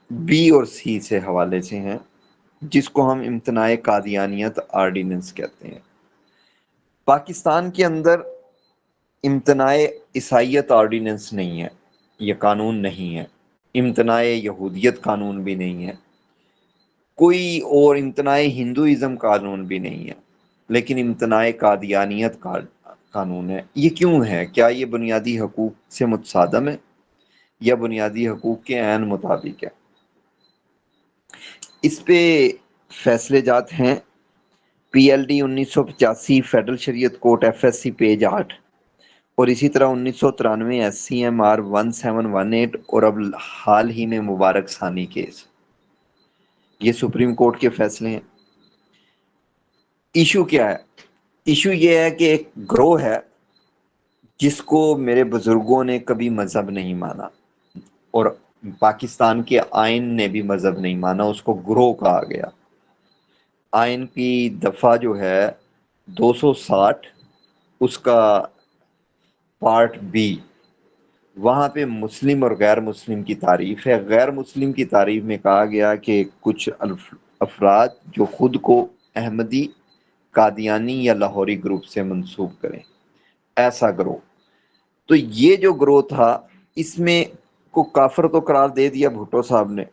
B اور C سے حوالے سے ہیں، جس کو ہم امتناع قادیانیت آرڈیننس کہتے ہیں۔ پاکستان کے اندر امتناع عیسائیت آرڈیننس نہیں ہے، یہ قانون نہیں ہے۔ امتناع یہودیت قانون بھی نہیں ہے، کوئی اور امتناع ہندوازم قانون بھی نہیں ہے، لیکن امتناع قادیانیت قانون ہے۔ یہ کیوں ہے؟ کیا یہ بنیادی حقوق سے متصادم ہے یا بنیادی حقوق کے عین مطابق ہے؟ اس پہ فیصلے جات ہیں PLD 1985 فیڈرل شریعت کورٹ FSC پیج 8، اور اسی طرح 1993 SCMR 1718، اور اب حال ہی میں مبارک ثانی کیس۔ یہ سپریم کورٹ کے فیصلے ہیں۔ ایشو کیا ہے؟ ایشو یہ ہے کہ ایک گروہ ہے جس کو میرے بزرگوں نے کبھی مذہب نہیں مانا، اور پاکستان کے آئین نے بھی مذہب نہیں مانا، اس کو گروہ کہا گیا۔ آئین کی دفعہ جو ہے 260، اس کا پارٹ B، وہاں پہ مسلم اور غیر مسلم کی تعریف ہے۔ غیر مسلم کی تعریف میں کہا گیا کہ کچھ افراد جو خود کو احمدی، قادیانی یا لاہوری گروپ سے منسوب کریں۔ ایسا گروہ. تو یہ جو گروہ تھا اس میں کو کافر تو قرار دے دیا بھٹو صاحب نے.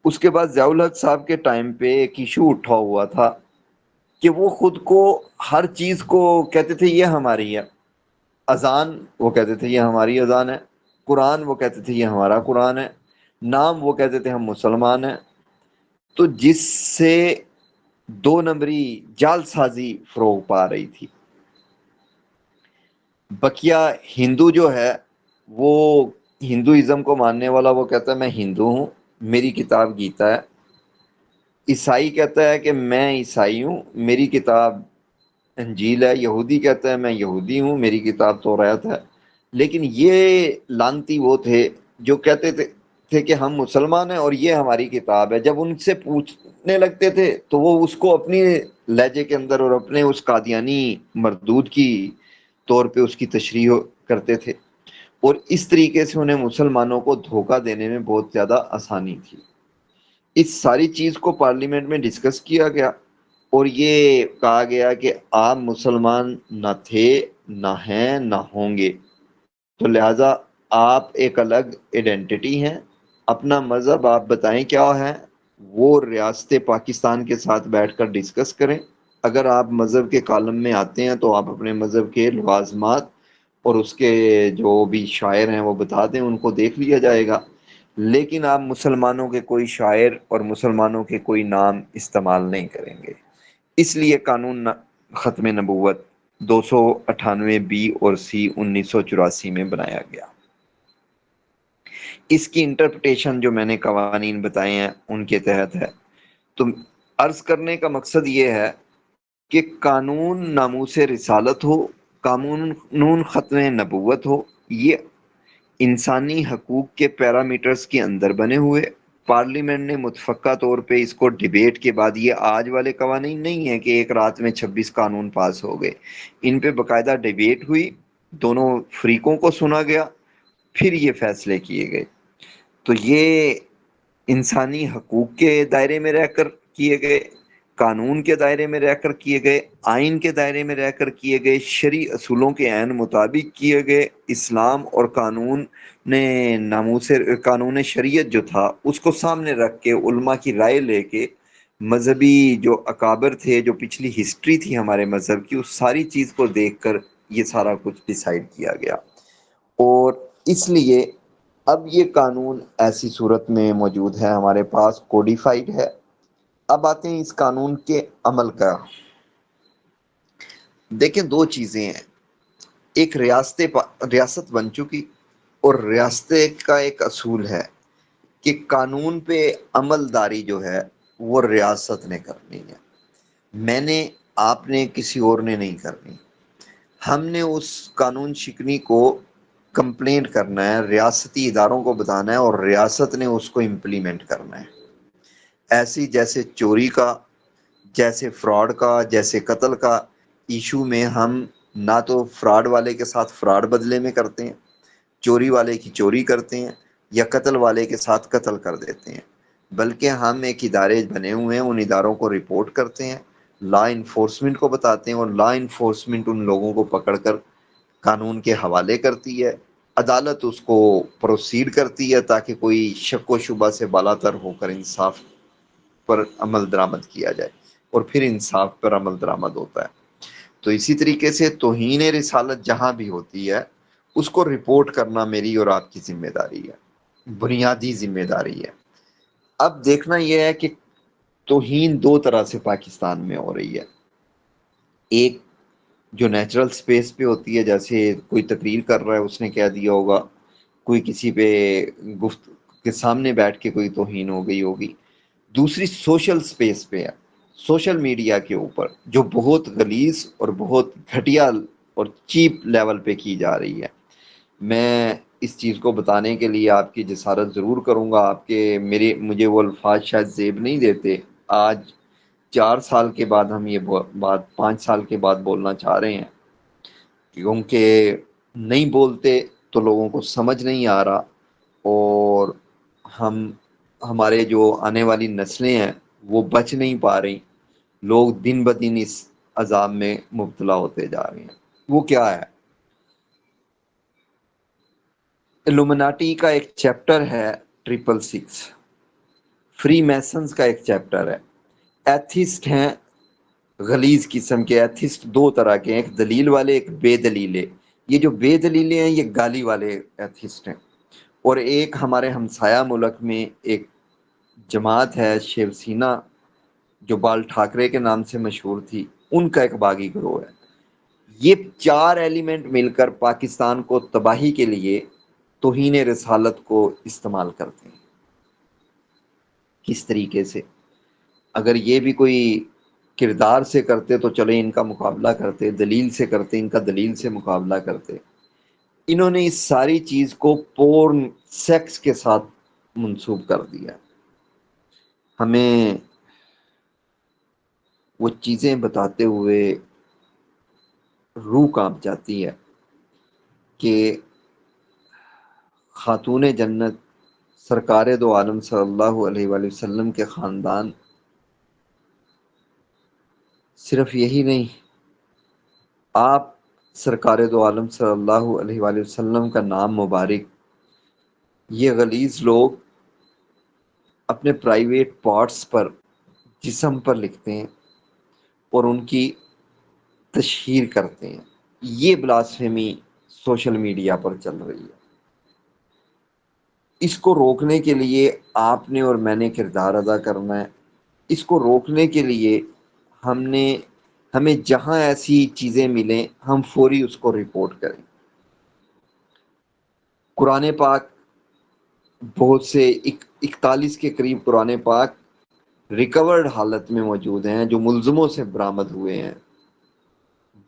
اس کے بعد ضیاء الحق صاحب کے ٹائم پہ ایک ایشو اٹھا ہوا تھا کہ وہ خود کو ہر چیز کو کہتے تھے یہ ہماری ہے. اذان وہ کہتے تھے یہ ہماری اذان ہے. قرآن وہ کہتے تھے یہ ہمارا قرآن ہے. نام وہ کہتے تھے ہم مسلمان ہیں. تو جس سے دو نمبری جال سازی فروغ پا رہی تھی. بقیہ ہندو جو ہے وہ ہندوازم کو ماننے والا وہ کہتا ہے میں ہندو ہوں، میری کتاب گیتا ہے. عیسائی کہتا ہے کہ میں عیسائی ہوں، میری کتاب انجیل ہے. یہودی کہتا ہے میں یہودی ہوں، میری کتاب توریت ہے. لیکن یہ لانتی وہ تھے جو کہتے تھے کہ ہم مسلمان ہیں اور یہ ہماری کتاب ہے. جب ان سے پوچھنے لگتے تھے تو وہ اس کو اپنی لہجے کے اندر اور اپنے اس قادیانی مردود کی طور پہ اس کی تشریح کرتے تھے، اور اس طریقے سے انہیں مسلمانوں کو دھوکہ دینے میں بہت زیادہ آسانی تھی. اس ساری چیز کو پارلیمنٹ میں ڈسکس کیا گیا اور یہ کہا گیا کہ آپ مسلمان نہ تھے، نہ ہیں، نہ ہوں گے، تو لہٰذا آپ ایک الگ ایڈنٹی ہیں. اپنا مذہب آپ بتائیں کیا ہے، وہ ریاست پاکستان کے ساتھ بیٹھ کر ڈسکس کریں. اگر آپ مذہب کے کالم میں آتے ہیں تو آپ اپنے مذہب کے لوازمات اور اس کے جو بھی شاعر ہیں وہ بتا دیں، ان کو دیکھ لیا جائے گا. لیکن آپ مسلمانوں کے کوئی شاعر اور مسلمانوں کے کوئی نام استعمال نہیں کریں گے. اس لیے قانون ختم نبوت 298 اور سی 1984 میں بنایا گیا. اس کی انٹرپریٹیشن جو میں نے قوانین بتائے ہیں ان کے تحت ہے. تو عرض کرنے کا مقصد یہ ہے کہ قانون ناموس رسالت ہو، قانون ختم نبوت ہو، یہ انسانی حقوق کے پیرامیٹرز کے اندر بنے ہوئے. پارلیمنٹ نے متفقہ طور پہ اس کو ڈیبیٹ کے بعد، یہ آج والے قوانین نہیں ہیں کہ ایک رات میں 26 قانون پاس ہو گئے. ان پہ باقاعدہ ڈیبیٹ ہوئی، دونوں فریقوں کو سنا گیا، پھر یہ فیصلے کیے گئے. تو یہ انسانی حقوق کے دائرے میں رہ کر کیے گئے، قانون کے دائرے میں رہ کر کیے گئے، آئین کے دائرے میں رہ کر کیے گئے، شرعی اصولوں کے عین مطابق کیے گئے. اسلام اور قانون نے قانون شریعت جو تھا اس کو سامنے رکھ کے علماء کی رائے لے کے مذہبی جو اکابر تھے، جو پچھلی ہسٹری تھی ہمارے مذہب کی، اس ساری چیز کو دیکھ کر یہ سارا کچھ ڈیسائیڈ کیا گیا. اور اس لیے اب یہ قانون ایسی صورت میں موجود ہے، ہمارے پاس کوڈیفائڈ ہے. اب آتے ہیں اس قانون کے عمل کا. دیکھیں دو چیزیں ہیں، ایک ریاست بن چکی، اور ریاست کا ایک اصول ہے کہ قانون پہ عمل داری جو ہے وہ ریاست نے کرنی ہے. میں نے، آپ نے، کسی اور نے نہیں کرنی. ہم نے اس قانون شکنی کو کمپلینٹ کرنا ہے، ریاستی اداروں کو بتانا ہے، اور ریاست نے اس کو امپلیمنٹ کرنا ہے. ایسی جیسے چوری کا، جیسے فراڈ کا، جیسے قتل کا ایشو میں ہم نہ تو فراڈ والے کے ساتھ فراڈ بدلے میں کرتے ہیں، چوری والے کی چوری کرتے ہیں، یا قتل والے کے ساتھ قتل کر دیتے ہیں، بلکہ ہم ایک ادارے بنے ہوئے ہیں، ان اداروں کو رپورٹ کرتے ہیں، لا انفورسمنٹ کو بتاتے ہیں، اور لا انفورسمنٹ ان لوگوں کو پکڑ کر قانون کے حوالے کرتی ہے. عدالت اس کو پروسیڈ کرتی ہے تاکہ کوئی شک و شبہ سے بالاتر ہو کر انصاف پر عمل درآمد کیا جائے، اور پھر انصاف پر عمل درآمد ہوتا ہے. تو اسی طریقے سے توہین رسالت جہاں بھی ہوتی ہے اس کو رپورٹ کرنا میری اور آپ کی ذمہ داری ہے، بنیادی ذمہ داری ہے. اب دیکھنا یہ ہے کہ توہین دو طرح سے پاکستان میں ہو رہی ہے. ایک جو نیچرل سپیس پہ ہوتی ہے، جیسے کوئی تقریر کر رہا ہے اس نے کہہ دیا ہوگا، کوئی کسی پہ گفت کے سامنے بیٹھ کے کوئی توہین ہو گئی ہوگی. دوسری سوشل سپیس پہ ہے، سوشل میڈیا کے اوپر، جو بہت غلیظ اور بہت گھٹیا اور چیپ لیول پہ کی جا رہی ہے. میں اس چیز کو بتانے کے لیے آپ کی جسارت ضرور کروں گا. آپ کے مجھے وہ الفاظ شاید زیب نہیں دیتے. آج 4 سال کے بعد ہم یہ بات 5 سال کے بعد بولنا چاہ رہے ہیں، کیونکہ نہیں بولتے تو لوگوں کو سمجھ نہیں آ رہا، اور ہمارے جو آنے والی نسلیں ہیں وہ بچ نہیں پا رہی. لوگ دن بدن اس عذاب میں مبتلا ہوتے جا رہے ہیں. وہ کیا ہے؟ الومناٹی کا ایک چیپٹر ہے 666، فری میسنز کا ایک چیپٹر ہے، ایتھسٹ ہیں غلیظ قسم کے ایتھسٹ، دو طرح کے ہیں، ایک دلیل والے ایک بے دلیلے۔ یہ جو بے دلیلے ہیں یہ گالی والے ایتھسٹ ہیں، اور ایک ہمارے ہمسایہ ملک میں ایک جماعت ہے شیو سینا جو بال ٹھاکرے کے نام سے مشہور تھی، ان کا ایک باغی گروہ ہے۔ یہ چار ایلیمنٹ مل کر پاکستان کو تباہی کے لیے توہین رسالت کو استعمال کرتے ہیں۔ کس طریقے سے؟ اگر یہ بھی کوئی کردار سے کرتے تو چلے ان کا مقابلہ کرتے، دلیل سے کرتے ان کا دلیل سے مقابلہ کرتے۔ انہوں نے اس ساری چیز کو پورن سیکس کے ساتھ منسوب کر دیا۔ ہمیں وہ چیزیں بتاتے ہوئے روح کانپ جاتی ہے کہ خاتون جنت سرکار دو عالم صلی اللہ علیہ وآلہ وسلم کے خاندان صرف یہی نہیں، آپ سرکار دو عالم صلی اللہ علیہ وآلہ وسلم کا نام مبارک یہ غلیظ لوگ اپنے پرائیویٹ پارٹس پر، جسم پر لکھتے ہیں اور ان کی تشہیر کرتے ہیں۔ یہ بلاسفیمی سوشل میڈیا پر چل رہی ہے۔ اس کو روکنے کے لیے آپ نے اور میں نے کردار ادا کرنا ہے۔ اس کو روکنے کے لیے ہمیں جہاں ایسی چیزیں ملیں ہم فوری اس کو رپورٹ کریں۔ قرآن پاک بہت سے 41 کے قریب قرآن پاک ریکورڈ حالت میں موجود ہیں جو ملزموں سے برآمد ہوئے ہیں،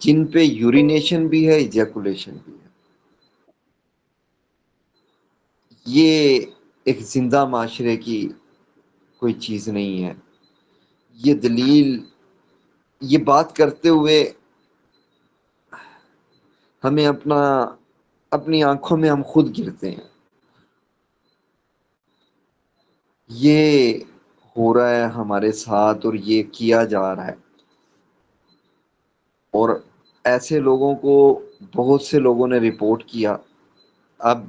جن پہ یورینیشن بھی ہے، ایجیکولیشن بھی ہے۔ یہ ایک زندہ معاشرے کی کوئی چیز نہیں ہے۔ یہ دلیل، یہ بات کرتے ہوئے ہمیں اپنی آنکھوں میں ہم خود گرتے ہیں۔ یہ ہو رہا ہے ہمارے ساتھ اور یہ کیا جا رہا ہے، اور ایسے لوگوں کو بہت سے لوگوں نے رپورٹ کیا۔ اب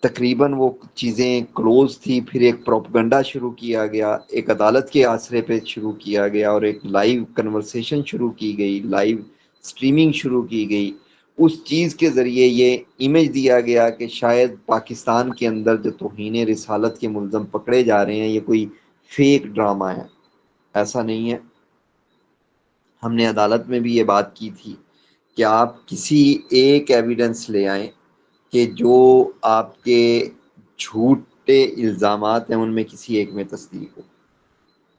تقریباً وہ چیزیں کلوز تھی، پھر ایک پروپیگنڈا شروع کیا گیا، ایک عدالت کے آسرے پہ شروع کیا گیا، اور ایک لائیو کنورسیشن شروع کی گئی، لائیو سٹریمنگ شروع کی گئی۔ اس چیز کے ذریعے یہ امیج دیا گیا کہ شاید پاکستان کے اندر جو توہین رسالت کے ملزم پکڑے جا رہے ہیں یہ کوئی فیک ڈرامہ ہے۔ ایسا نہیں ہے۔ ہم نے عدالت میں بھی یہ بات کی تھی کہ آپ کسی ایک ایویڈنس لے آئیں کہ جو آپ کے جھوٹے الزامات ہیں ان میں کسی ایک میں تصدیق ہو۔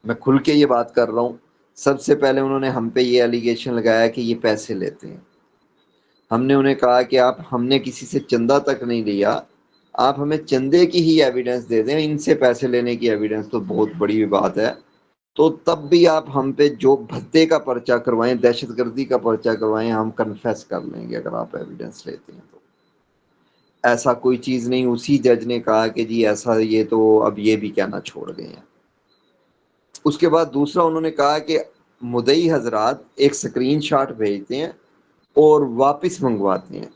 میں کھل کے یہ بات کر رہا ہوں۔ سب سے پہلے انہوں نے ہم پہ یہ ایلیگیشن لگایا کہ یہ پیسے لیتے ہیں۔ ہم نے انہیں کہا کہ ہم نے کسی سے چندہ تک نہیں لیا، آپ ہمیں چندے کی ہی ایویڈنس دے دیں، ان سے پیسے لینے کی ایویڈنس تو بہت بڑی بات ہے۔ تو تب بھی آپ ہم پہ جو بھتے کا پرچہ کروائیں، دہشت گردی کا پرچہ کروائیں، ہم کنفیس کر لیں گے اگر آپ ایویڈنس لیتے ہیں تو۔ ایسا کوئی چیز نہیں۔ اسی جج نے کہا کہ جی ایسا، یہ تو اب یہ بھی کہنا چھوڑ گئے ہیں۔ اس کے بعد دوسرا انہوں نے کہا کہ مدعی حضرات ایک سکرین شاٹ بھیجتے ہیں اور واپس منگواتے ہیں۔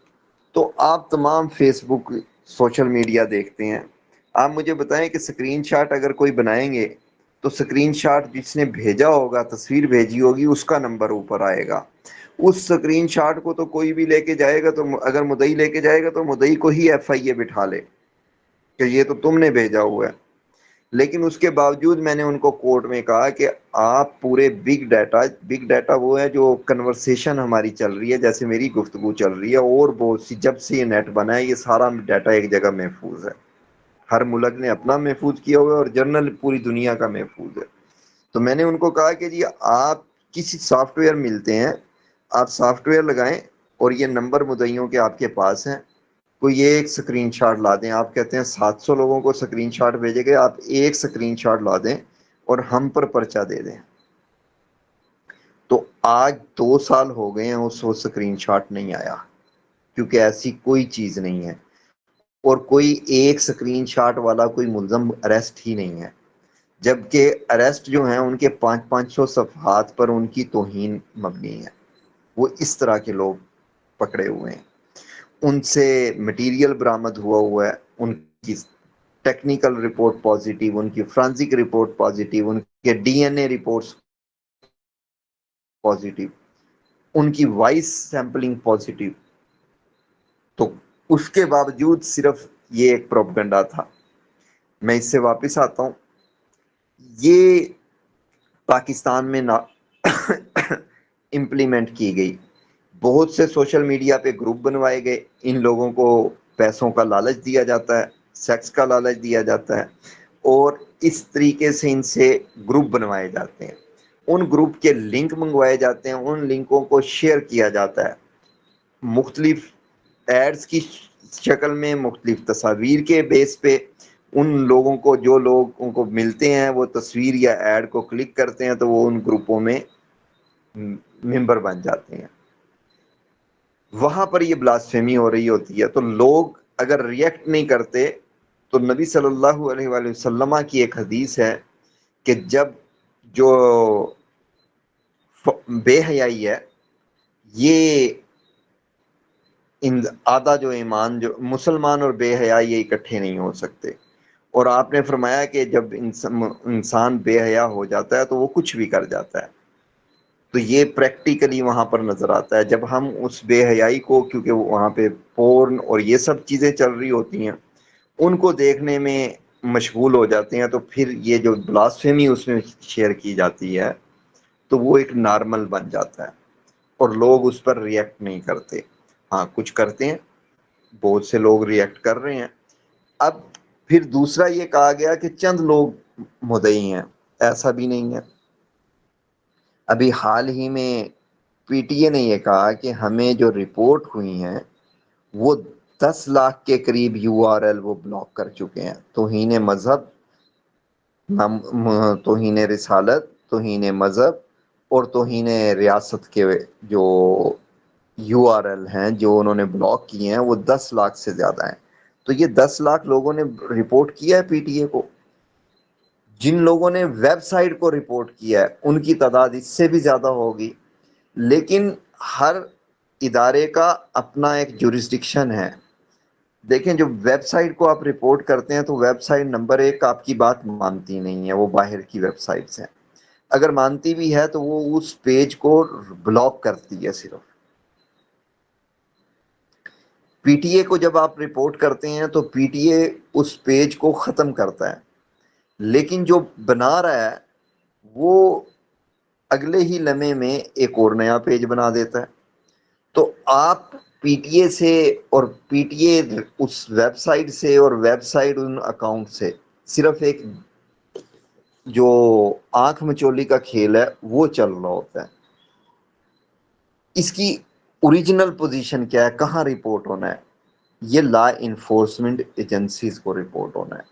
تو آپ تمام فیس بک، سوشل میڈیا دیکھتے ہیں، آپ مجھے بتائیں کہ سکرین شاٹ اگر کوئی بنائیں گے تو سکرین شاٹ جس نے بھیجا ہوگا، تصویر بھیجی ہوگی، اس کا نمبر اوپر آئے گا۔ اس سکرین شاٹ کو تو کوئی بھی لے کے جائے گا، تو اگر مدعی لے کے جائے گا تو مدعی کو ہی ایف آئی اے بٹھا لے کہ یہ تو تم نے بھیجا ہوا ہے۔ لیکن اس کے باوجود میں نے ان کو کورٹ میں کہا کہ آپ پورے بگ ڈیٹا وہ ہے جو کنورسیشن ہماری چل رہی ہے، جیسے میری گفتگو چل رہی ہے، اور بہت سی، جب سے یہ نیٹ بنا ہے یہ سارا ڈیٹا ایک جگہ محفوظ ہے۔ ہر ملک نے اپنا محفوظ کیا ہوا ہے اور جرنل پوری دنیا کا محفوظ ہے۔ تو میں نے ان کو کہا کہ جی آپ کسی سافٹ ویئر ملتے ہیں، آپ سافٹ ویئر لگائیں اور یہ نمبر مدعیوں کے آپ کے پاس ہیں، کوئی ایک سکرین شاٹ لا دیں۔ آپ کہتے ہیں 700 لوگوں کو سکرین شاٹ بھیجے گئے، آپ ایک سکرین شاٹ لا دیں اور ہم پر پرچہ دے دیں۔ تو آج 2 سال ہو گئے ہیں اس وہ سکرین شاٹ نہیں آیا، کیونکہ ایسی کوئی چیز نہیں ہے، اور کوئی ایک سکرین شاٹ والا کوئی ملزم اریسٹ ہی نہیں ہے، جبکہ اریسٹ جو ہیں ان کے 500 صفحات پر ان کی توہین مبنی ہے۔ وہ اس طرح کے لوگ پکڑے ہوئے ہیں، ان سے مٹیریل برآمد ہوا ہے، ان کی ٹیکنیکل رپورٹ پازیٹیو، ان کی فرانزک رپورٹ پازیٹیو، ان کے ڈی این اے رپورٹس پازیٹیو، ان کی وائس سیمپلنگ پازیٹیو، تو اس کے باوجود صرف یہ ایک پروپگنڈا تھا۔ میں اس سے واپس آتا ہوں، یہ پاکستان میں امپلیمنٹ کی گئی، بہت سے سوشل میڈیا پہ گروپ بنوائے گئے، ان لوگوں کو پیسوں کا لالچ دیا جاتا ہے، سیکس کا لالچ دیا جاتا ہے، اور اس طریقے سے ان سے گروپ بنوائے جاتے ہیں، ان گروپ کے لنک منگوائے جاتے ہیں، ان لنکوں کو شیئر کیا جاتا ہے مختلف ایڈز کی شکل میں، مختلف تصاویر کے بیس پہ، ان لوگوں کو جو لوگ ان کو ملتے ہیں وہ تصویر یا ایڈ کو کلک کرتے ہیں تو وہ ان گروپوں میں ممبر بن جاتے ہیں، وہاں پر یہ بلاسفیمی ہو رہی ہوتی ہے۔ تو لوگ اگر ریئیکٹ نہیں کرتے تو نبی صلی اللہ علیہ وآلہ وسلم کی ایک حدیث ہے کہ جب جو بے حیائی ہے، یہ آدھا جو ایمان، جو مسلمان اور بے حیا یہ اکٹھے نہیں ہو سکتے، اور آپ نے فرمایا کہ جب انسان بے حیا ہو جاتا ہے تو وہ کچھ بھی کر جاتا ہے، تو یہ پریکٹیکلی وہاں پر نظر آتا ہے۔ جب ہم اس بے حیائی کو، کیونکہ وہاں پہ پورن اور یہ سب چیزیں چل رہی ہوتی ہیں، ان کو دیکھنے میں مشغول ہو جاتے ہیں، تو پھر یہ جو بلاسفیمی اس میں شیئر کی جاتی ہے تو وہ ایک نارمل بن جاتا ہے اور لوگ اس پر ریئیکٹ نہیں کرتے۔ ہاں کچھ کرتے ہیں، بہت سے لوگ ریئیکٹ کر رہے ہیں۔ اب پھر دوسرا یہ کہا گیا کہ چند لوگ مدعی ہیں، ایسا بھی نہیں ہے۔ ابھی حال ہی میں پی ٹی اے نے یہ کہا کہ ہمیں جو رپورٹ ہوئی ہیں وہ 10 لاکھ کے قریب یو آر ایل وہ بلاک کر چکے ہیں، توہین مذہب، توہین رسالت، توہین مذہب اور توہین ریاست کے جو یو آر ایل ہیں جو انہوں نے بلاک کیے ہیں وہ 10 لاکھ سے زیادہ ہیں۔ تو یہ 10 لاکھ لوگوں نے رپورٹ کیا ہے پی ٹی اے کو۔ جن لوگوں نے ویب سائٹ کو رپورٹ کیا ہے ان کی تعداد اس سے بھی زیادہ ہوگی، لیکن ہر ادارے کا اپنا ایک جورسڈکشن ہے۔ دیکھیں جو ویب سائٹ کو آپ رپورٹ کرتے ہیں تو ویب سائٹ نمبر 1 آپ کی بات مانتی نہیں ہے، وہ باہر کی ویب سائٹس ہیں، اگر مانتی بھی ہے تو وہ اس پیج کو بلاک کرتی ہے صرف۔ پی ٹی اے کو جب آپ رپورٹ کرتے ہیں تو پی ٹی اے اس پیج کو ختم کرتا ہے، لیکن جو بنا رہا ہے وہ اگلے ہی لمحے میں ایک اور نیا پیج بنا دیتا ہے۔ تو آپ پی ٹی اے سے اور پی ٹی اے اس ویب سائٹ سے اور ویب سائٹ ان اکاؤنٹ سے صرف ایک جو آنکھ مچولی کا کھیل ہے وہ چل رہا ہوتا ہے۔ اس کی اوریجنل پوزیشن کیا ہے، کہاں رپورٹ ہونا ہے؟ یہ لا انفورسمنٹ ایجنسیز کو رپورٹ ہونا ہے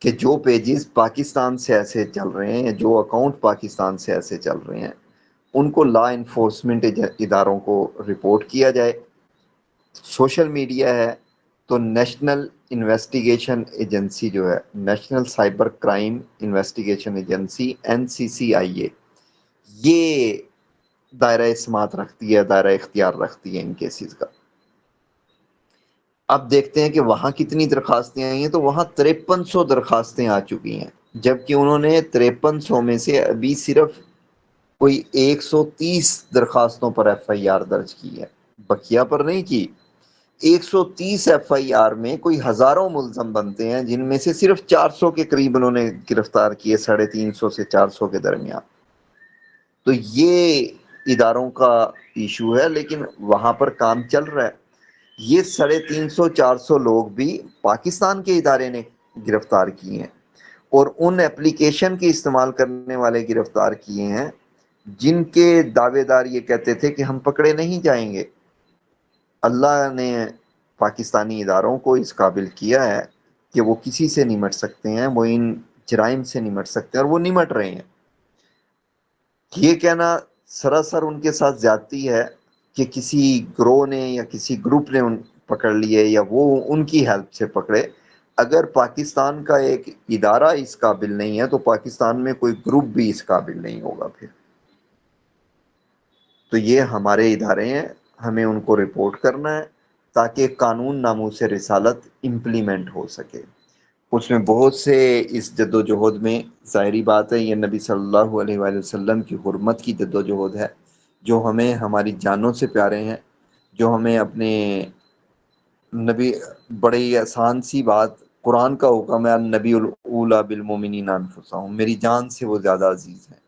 کہ جو پیجز پاکستان سے ایسے چل رہے ہیں، جو اکاؤنٹ پاکستان سے ایسے چل رہے ہیں، ان کو لا انفورسمنٹ اداروں کو رپورٹ کیا جائے۔ سوشل میڈیا ہے تو نیشنل انویسٹیگیشن ایجنسی جو ہے، national cyber crime investigation agency NCCIA، یہ دائرہ سماعت رکھتی ہے، دائرہ اختیار رکھتی ہے ان کیسز کا۔ اب دیکھتے ہیں کہ وہاں کتنی درخواستیں آئی ہیں، تو وہاں 5300 درخواستیں آ چکی ہیں، جبکہ انہوں نے 5300 میں سے ابھی صرف کوئی 130 درخواستوں پر FIR درج کی ہے، بقیہ پر نہیں کی۔ 130 FIR میں کوئی ہزاروں ملزم بنتے ہیں، جن میں سے صرف 400 کے قریب انہوں نے گرفتار کیے، 350 سے 400 کے درمیان۔ تو یہ اداروں کا ایشو ہے، لیکن وہاں پر کام چل رہا ہے۔ یہ 350 400 لوگ بھی پاکستان کے ادارے نے گرفتار کیے ہیں، اور ان ایپلیکیشن کے استعمال کرنے والے گرفتار کیے ہیں جن کے دعوے دار یہ کہتے تھے کہ ہم پکڑے نہیں جائیں گے۔ اللہ نے پاکستانی اداروں کو اس قابل کیا ہے کہ وہ کسی سے نمٹ سکتے ہیں، وہ ان جرائم سے نمٹ سکتے ہیں، اور وہ نمٹ رہے ہیں۔ یہ کہنا سراسر ان کے ساتھ زیادتی ہے کہ کسی گروہ نے یا کسی گروپ نے ان پکڑ لیے یا وہ ان کی ہیلپ سے پکڑے۔ اگر پاکستان کا ایک ادارہ اس قابل نہیں ہے تو پاکستان میں کوئی گروپ بھی اس قابل نہیں ہوگا پھر۔ تو یہ ہمارے ادارے ہیں، ہمیں ان کو رپورٹ کرنا ہے تاکہ قانون ناموس رسالت امپلیمنٹ ہو سکے۔ اس میں بہت سے اس جد و جہد میں ظاہری بات ہے یہ نبی صلی اللہ علیہ وآلہ وسلم کی حرمت کی جد و جہد ہے، جو ہمیں ہماری جانوں سے پیارے ہیں، جو ہمیں اپنے نبی، بڑی آسان سی بات، قرآن کا حکم ہے النبی الاولی بالمؤمنین انفسہم، میری جان سے وہ زیادہ عزیز ہیں۔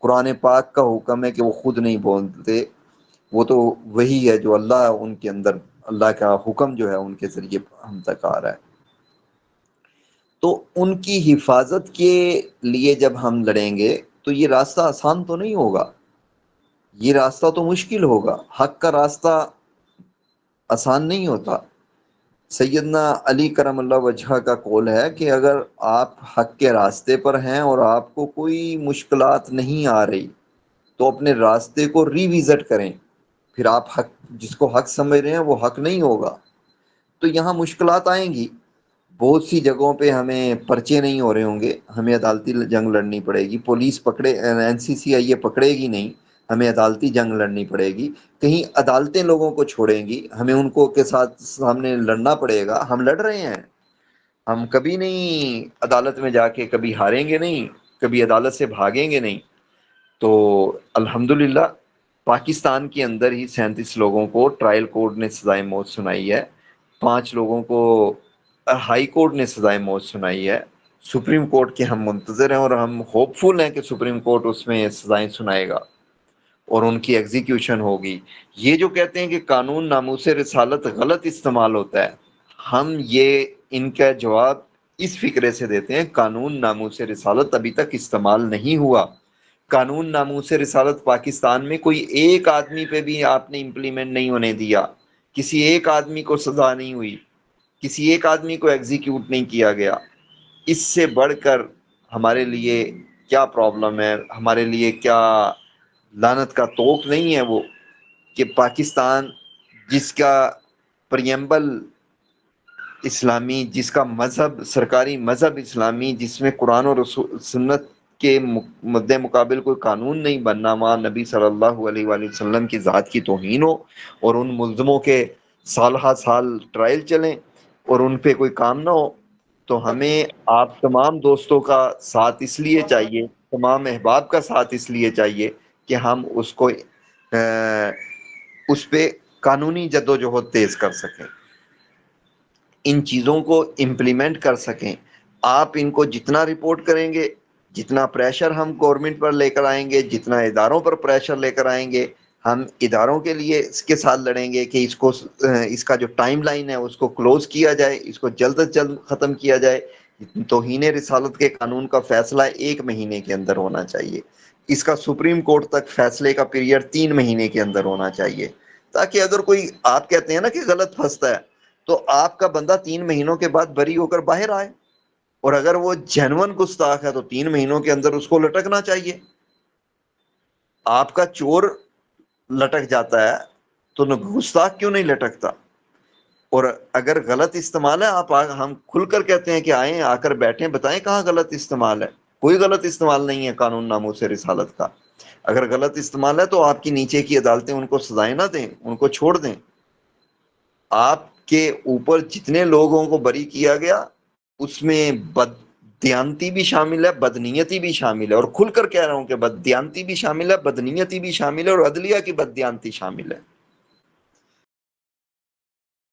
قرآن پاک کا حکم ہے کہ وہ خود نہیں بولتے، وہ تو وہی ہے جو اللہ ان کے اندر، اللہ کا حکم جو ہے ان کے ذریعے ہم تک آ رہا ہے۔ تو ان کی حفاظت کے لیے جب ہم لڑیں گے تو یہ راستہ آسان تو نہیں ہوگا، یہ راستہ تو مشکل ہوگا۔ حق کا راستہ آسان نہیں ہوتا۔ سیدنا علی کرم اللہ وجہہ کا قول ہے کہ اگر آپ حق کے راستے پر ہیں اور آپ کو کوئی مشکلات نہیں آ رہی تو اپنے راستے کو ری وزٹ کریں، پھر آپ حق، جس کو حق سمجھ رہے ہیں وہ حق نہیں ہوگا۔ تو یہاں مشکلات آئیں گی، بہت سی جگہوں پہ ہمیں پرچے نہیں ہو رہے ہوں گے، ہمیں عدالتی جنگ لڑنی پڑے گی، پولیس پکڑے، این سی سی آئی یہ پکڑے گی نہیں، ہمیں عدالتی جنگ لڑنی پڑے گی، کہیں عدالتیں لوگوں کو چھوڑیں گی، ہمیں ان کو کے ساتھ سامنے لڑنا پڑے گا۔ ہم لڑ رہے ہیں، ہم کبھی نہیں عدالت میں جا کے کبھی ہاریں گے نہیں، کبھی عدالت سے بھاگیں گے نہیں۔ تو الحمدللہ پاکستان کے اندر ہی 37 لوگوں کو ٹرائل کورٹ نے سزائے موت سنائی ہے، 5 لوگوں کو ہائی کورٹ نے سزائے موت سنائی ہے۔ سپریم کورٹ کے ہم منتظر ہیں اور ہم ہوپ فل ہیں کہ سپریم کورٹ اس میں سزائیں سنائے گا اور ان کی ایگزیکیوشن ہوگی۔ یہ جو کہتے ہیں کہ قانون ناموس رسالت غلط استعمال ہوتا ہے، ہم یہ ان کا جواب اس فکرے سے دیتے ہیں قانون ناموس رسالت ابھی تک استعمال نہیں ہوا۔ قانون ناموس رسالت پاکستان میں کوئی ایک آدمی پہ بھی آپ نے امپلیمنٹ نہیں ہونے دیا، کسی ایک آدمی کو سزا نہیں ہوئی، کسی ایک آدمی کو ایگزیکیوٹ نہیں کیا گیا۔ اس سے بڑھ کر ہمارے لیے کیا پرابلم ہے، ہمارے لیے کیا لعنت کا طوق نہیں ہے وہ کہ پاکستان جس کا پریمبل اسلامی، جس کا مذہب سرکاری مذہب اسلامی، جس میں قرآن اور سنت کے مد مقابل کوئی قانون نہیں بننا، وہاں نبی صلی اللہ علیہ وآلہ وسلم کی ذات کی توہین ہو اور ان ملزموں کے سال ہا سال ٹرائل چلیں اور ان پہ کوئی کام نہ ہو، تو ہمیں آپ تمام دوستوں کا ساتھ اس لیے چاہیے، تمام احباب کا ساتھ اس لیے چاہیے کہ ہم اس کو اس پہ قانونی جدوجہد تیز کر سکیں، ان چیزوں کو امپلیمنٹ کر سکیں۔ آپ ان کو جتنا رپورٹ کریں گے، جتنا پریشر ہم گورنمنٹ پر لے کر آئیں گے، جتنا اداروں پر پریشر لے کر آئیں گے، ہم اداروں کے لیے اس کے ساتھ لڑیں گے کہ اس کو، اس کا جو ٹائم لائن ہے اس کو کلوز کیا جائے، اس کو جلد از جلد ختم کیا جائے۔ توہین رسالت کے قانون کا فیصلہ 1 مہینے کے اندر ہونا چاہیے، اس کا سپریم کورٹ تک فیصلے کا پیریڈ 3 مہینے کے اندر ہونا چاہیے، تاکہ اگر کوئی، آپ کہتے ہیں نا کہ غلط پھنستا ہے، تو آپ کا بندہ 3 مہینوں کے بعد بری ہو کر باہر آئے، اور اگر وہ جینون گستاخ ہے تو 3 مہینوں کے اندر اس کو لٹکنا چاہیے۔ آپ کا چور لٹک جاتا ہے تو گستاخ کیوں نہیں لٹکتا؟ اور اگر غلط استعمال ہے، ہم کھل کر کہتے ہیں کہ آئیں، آ کر بیٹھیں، بتائیں کہاں غلط استعمال ہے۔ کوئی غلط استعمال نہیں ہے قانون ناموس رسالت کا۔ اگر غلط استعمال ہے تو آپ کی نیچے کی عدالتیں ان کو سزائیں نہ دیں، ان کو چھوڑ دیں۔ آپ کے اوپر جتنے لوگوں کو بری کیا گیا اس میں بددیانتی بھی شامل ہے، بدنیتی بھی شامل ہے، اور کھل کر کہہ رہا ہوں کہ بددیانتی بھی شامل ہے، بدنیتی بھی شامل ہے، اور عدلیہ کی بددیانتی شامل ہے۔